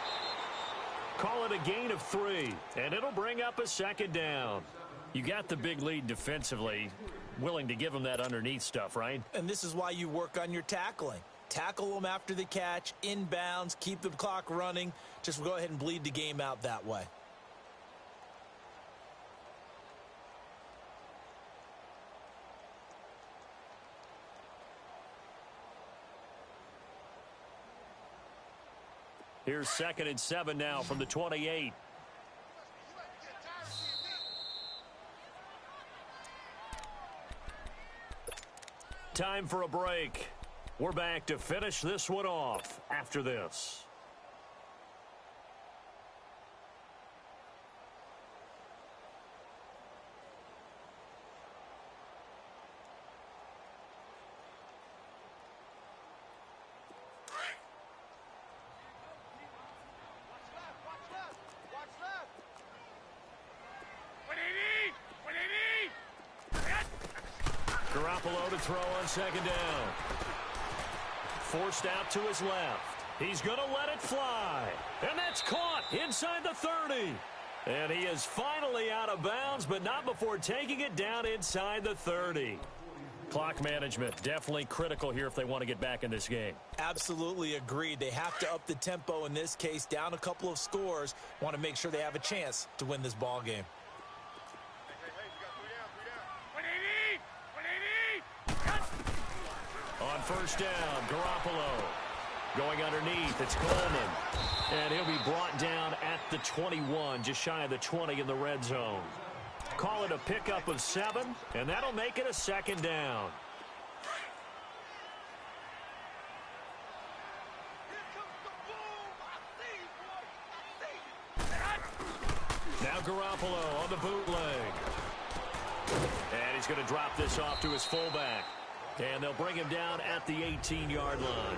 Call it a gain of 3, and it'll bring up a 2nd down. You got the big lead defensively. Willing to give them that underneath stuff, right? And this is why you work on your tackling. Tackle them after the catch, inbounds, keep the clock running. Just go ahead and bleed the game out that way. Here's 2nd and 7 now from the 28. Time for a break. We're back to finish this one off after this. Garoppolo to throw on 2nd down. Forced out to his left. He's going to let it fly. And that's caught inside the 30. And he is finally out of bounds, but not before taking it down inside the 30. Clock management, definitely critical here if they want to get back in this game. Absolutely agreed. They have to up the tempo in this case, down a couple of scores. Want to make sure they have a chance to win this ball game. On 1st down, Garoppolo. Going underneath, it's Coleman. And he'll be brought down at the 21, just shy of the 20 in the red zone. Call it a pickup of 7, and that'll make it a 2nd down. Now Garoppolo on the bootleg. And he's going to drop this off to his fullback. And they'll bring him down at the 18-yard line.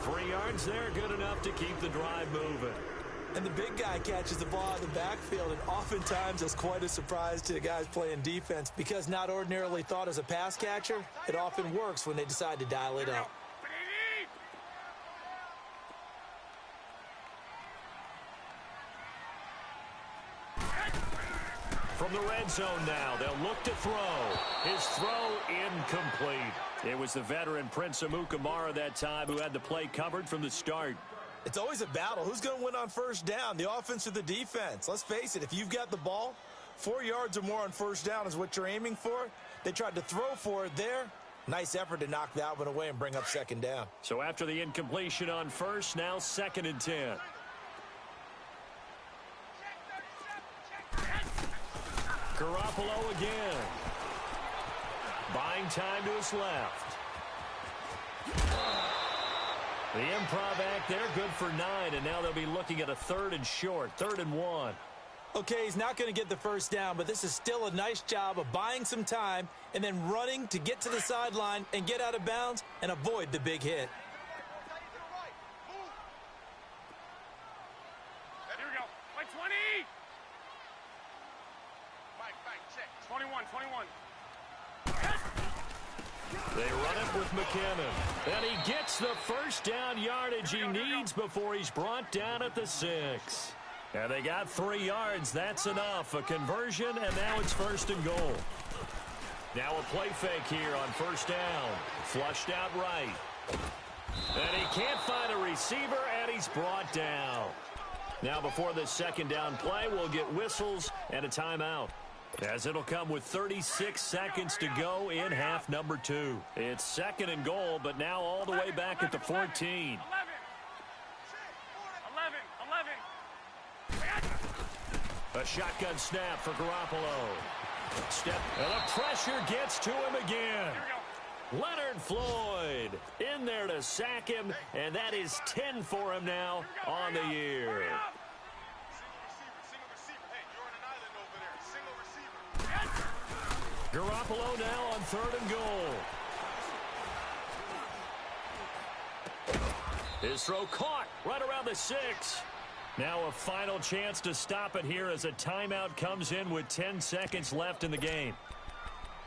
3 yards there, good enough to keep the drive moving. And the big guy catches the ball out of the backfield, and oftentimes that's quite a surprise to the guys playing defense because not ordinarily thought as a pass catcher, it often works when they decide to dial it up. From the red zone now, they'll look to throw. His throw incomplete. It was the veteran Prince Amukamara that time who had the play covered from the start. It's always a battle. Who's going to win on first down, the offense or the defense? Let's face it, if you've got the ball, 4 yards or more on first down is what you're aiming for. They tried to throw for it there. Nice effort to knock that one away and bring up second down. So after the incompletion on first, now 2nd and 10. Garoppolo again. Buying time to his left. The improv act there, good for 9, and now they'll be looking at a 3rd and short, 3rd and 1. Okay, he's not going to get the first down, but this is still a nice job of buying some time and then running to get to the sideline and get out of bounds and avoid the big hit. Here we go. Like 20. 21, 21. They run it with McKinnon. And he gets the first down yardage he needs before he's brought down at the 6. And they got 3 yards. That's enough. A conversion, and now it's 1st and goal. Now a play fake here on first down. Flushed out right. And he can't find a receiver, and he's brought down. Now before the 2nd down play, we'll get whistles and a timeout, as it'll come with 36 seconds to go in half number 2. It's 2nd and goal, but now all the way back at the 14. 11. A shotgun snap for Garoppolo. Step, and the pressure gets to him again. Leonard Floyd in there to sack him, and that is 10 for him now on the year. Garoppolo now on 3rd and goal. His throw caught right around the 6. Now a final chance to stop it here as a timeout comes in with 10 seconds left in the game.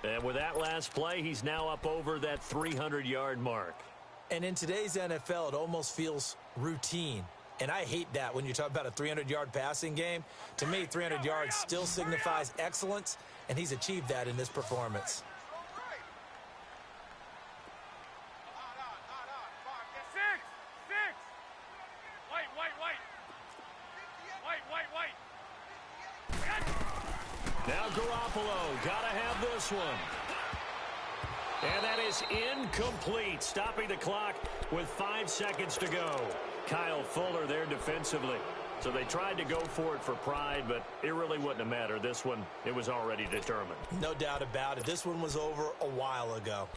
And with that last play, he's now up over that 300-yard mark. And in today's NFL, it almost feels routine. And I hate that when you talk about a 300-yard passing game. To me, 300 yards still signifies excellence, and he's achieved that in this performance. Now Garoppolo, gotta have this one. And that is incomplete, stopping the clock with 5 seconds to go. Kyle Fuller there defensively. So they tried to go for it for pride, but it really wouldn't have mattered. This one, it was already determined. No doubt about it. This one was over a while ago.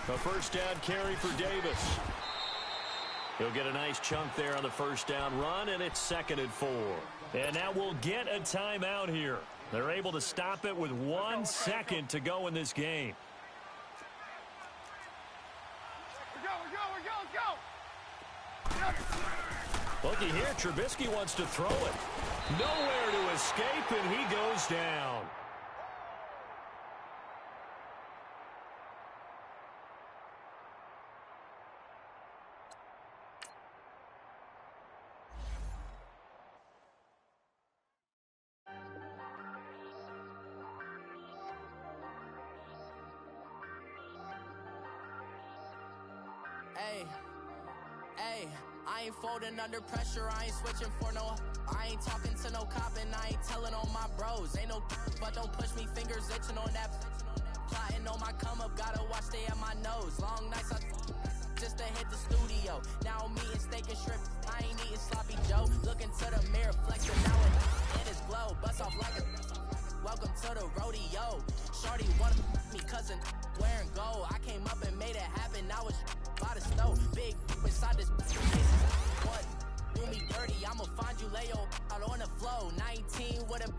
A first down carry for Davis. He'll get a nice chunk there on the first down run, and it's 2nd and 4. And now we'll get a timeout here. They're able to stop it with 1 second to go in this game. Looky here, Trubisky wants to throw it. Nowhere to escape, and he goes down. Hey, I ain't folding under pressure, I ain't switching for no. I ain't talking to no cop and I ain't telling on my bros. Ain't no but don't push me, fingers itching on that. Plotting on my come up, gotta watch stay at my nose. Long nights I just to hit the studio. Now I'm eating steak and shrimp, I ain't eating slop. 19 with a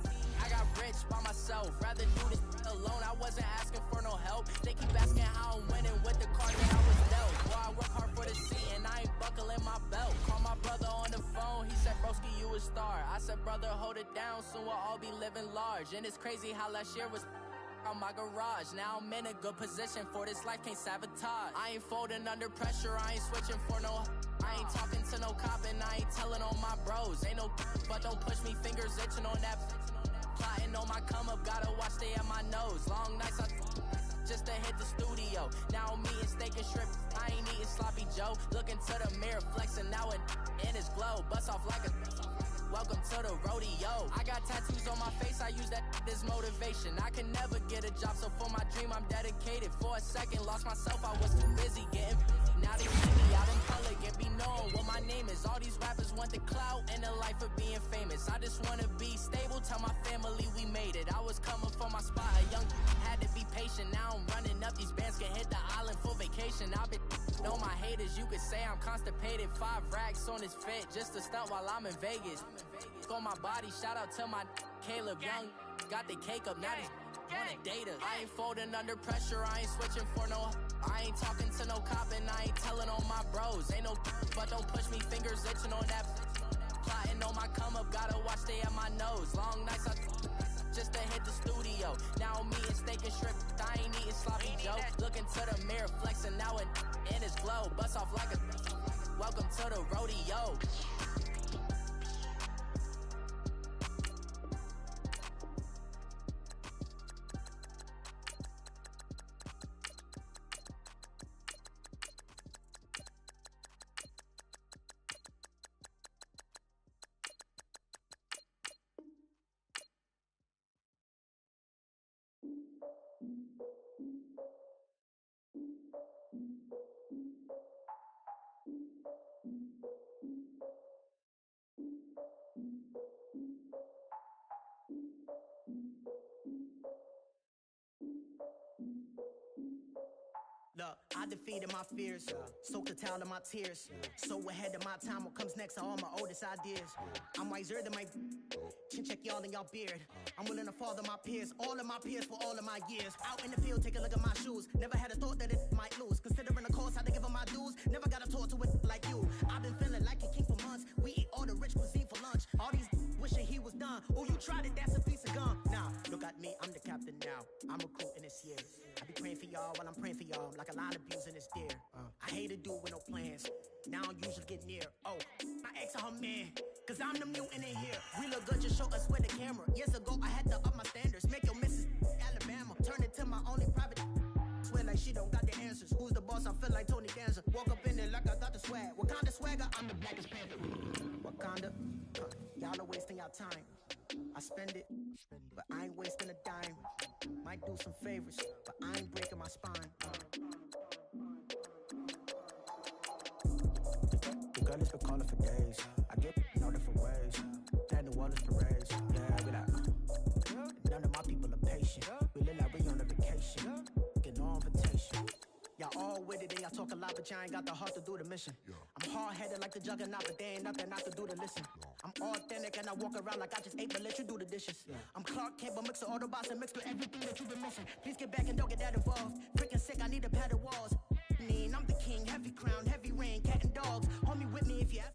I got rich by myself. Rather do this alone. I wasn't asking for no help. They keep asking how I'm winning with the card that I was dealt. Boy, I work hard for the seat and I ain't buckling my belt. Call my brother on the phone. He said, broski, you a star. I said, brother, hold it down. Soon we'll all be living large. And it's crazy how last year was on my garage. Now I'm in a good position for this life, can't sabotage. I ain't folding under pressure, I ain't switching for no. I ain't talking to no cop and I ain't telling on my bros. Ain't no but don't push me, fingers itching on that. Plotting on my come up, gotta watch stay at my nose. Long nights I just to hit the studio. Now I'm eating steak and shrimp, I ain't eating sloppy Joe. Looking to the mirror, flexing now and in his glow. Bust off like a welcome to the rodeo. I got tattoos on my face, I use that as motivation. I can never get a job, so for my dream I'm dedicated. For a second, lost myself, I was too busy getting. Now they see me out in public and be known what my name is. All these rappers want the clout and the life of being famous. I just wanna be stable, tell my family we made it. I was coming for my spot, a young had to be patient. Now I'm running up, these bands can hit the island for vacation. I've been on my haters, you could say I'm constipated. 5 racks on his fit, just to stunt while I'm in Vegas. On my body, shout out to my Caleb Young. Got the cake up, now these wanna date us. I ain't folding under pressure, I ain't switching for no. I ain't talking to no cop and I ain't telling on my bros. Ain't no but don't push me, fingers itching on that. Plotting on my come up, gotta watch stay at my nose. Long nights I just to hit the studio. Now I'm eating steak and shrimp, I ain't eating sloppy Joe. Looking to the mirror, flexing now and in his glow. Bust off like a welcome to the rodeo. Look, I defeated my fears, soaked the towel of my tears. So ahead of my time, what comes next are all my oldest ideas. I'm wiser than my chin check y'all in y'all beard. I'm willing to father my peers, all of my peers for all of my years. Out in the field, take a look at my shoes. Never had a thought that it might lose. Considering the cost, I had to give them my dues. Never got to talk to it like you. I've been feeling like a king for months. We eat all the rich cuisine for lunch. All these wishing he was done. Oh, you tried it, that's a piece of gum. Now, look at me, I'm the captain now. I'm recruiting this year. I be praying for y'all while I'm praying for y'all. Like a line abusing this deer. I hate to do with no plans. Now I usually get near. Oh, my ex her man. Cause I'm the mutant in here. We look good, just show us with the camera. Years ago, I had to up my standards. Make your missus Alabama. Turn it to my only private. Swear like she don't got the answers. Who's the boss? I feel like Tony Danza. Walk up in there like I got the swag. What kind of swagger? I'm the blackest panther. Wakanda. Y'all are wasting your time. I spend it, but I ain't wasting a dime. Might do some favors, but I ain't breaking my spine. The girl is been calling for days. I get in all different ways. Plan the wellness parades. Yeah, we like. None of my people are patient. We live like we on a vacation. Get no invitation. Y'all all with it and y'all talk a lot, but y'all ain't got the heart to do the mission. I'm hard-headed like the juggernaut, but there ain't nothing not to do to listen. I'm authentic and I walk around like I just ate, but let you do the dishes. I'm Clark Kent, but mix of Autobots and mix with everything that you've been missing. Please get back and don't get that involved. Freaking sick, I need a pad of walls. I'm the king, heavy crown, heavy rain, cat and dogs. Homie with me if you have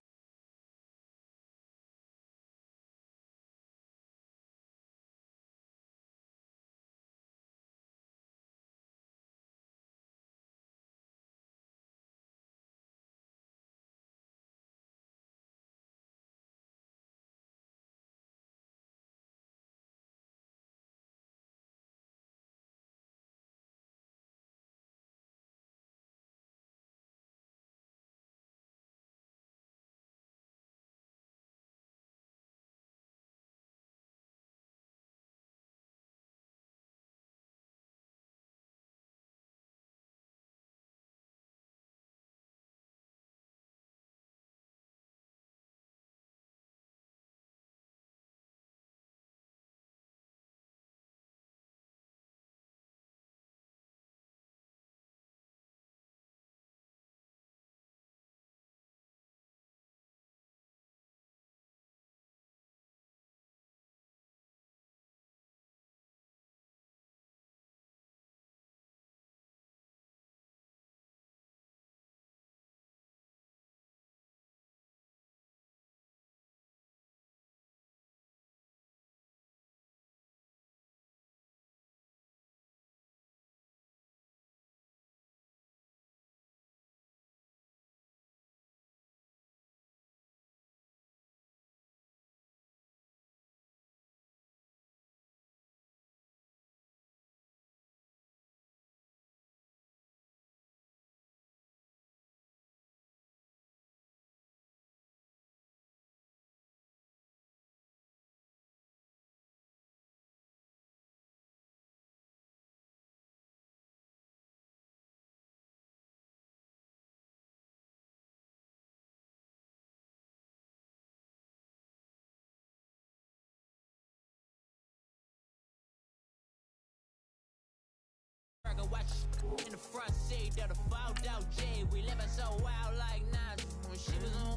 They're the fouled out J. We living so wild like Nas. When she was on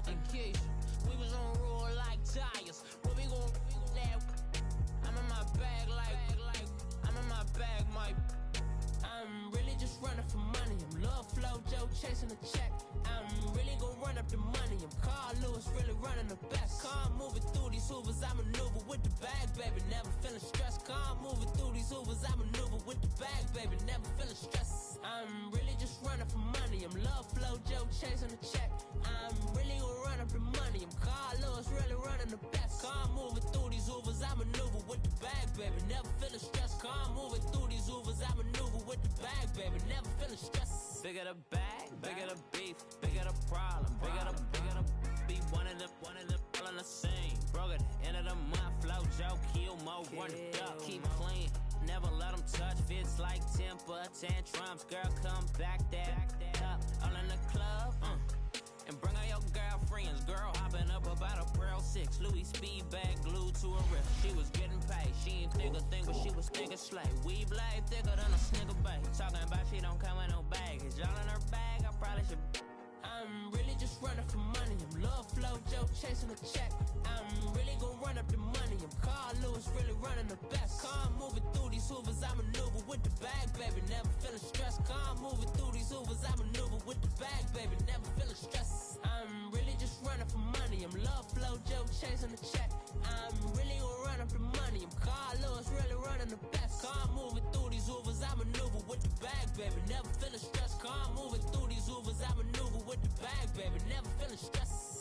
and Keisha. We was on roll like tires. What we gon' let? I'm in my bag like I'm in my bag, Mike. I'm really just running for money. I'm love flow, Joe chasing the check. I'm really gon' run up the money. I'm Carl Lewis, really running the best. Car moving through these hoovers, I maneuver with the bag, baby. Never feeling stressed. Car moving through these hoovers, I maneuver with the bag, baby. Never feeling stressed. I'm really just running for money. I'm love flow, Joe chasing the check. I'm really gon' run up the money. I'm Carl Lewis, really running the best. Car moving through these hoovers, I maneuver with the bag, baby. Never feeling stressed. Car moving through these hoovers, I maneuver with the bag, baby. Never feeling stressed. Bigger the bag, bigger the beef, bigger the problem, bigger the beef. One of them all in the same. Broke at the end of the month, flow, Joe, kill, mo, run it up, keep clean. Never let them touch, fits like temper tantrums. Girl, come back that up, all in the club, and bring all your girlfriends. Girl hopping up about a Pearl 6, Louis speed bag glued to her wrist. She was getting paid, she ain't think a thing, but she was thinking slay. We blade thicker than a snigger bait. Talking about she don't come with no baggage. All in her bag, I probably should. I'm really just running for money. I'm love flow, Joe chasing the check. I'm really gon' run up the money. I'm Carl Lewis, really running the best. Car moving through these hoovers, I maneuver with the bag, baby. Never feeling stressed. Car moving through these hoovers, I maneuver with the bag, baby. Never feeling stressed. I'm really just running for money. I'm love flow, Joe chasing the check. I'm really gon' run up the money. I'm Carl Lewis, really running the best. Car moving through these hoovers, I maneuver with the bag, baby. Never feeling stressed. Car moving through these hoovers, I maneuver with the bag, baby. Never feeling stressed.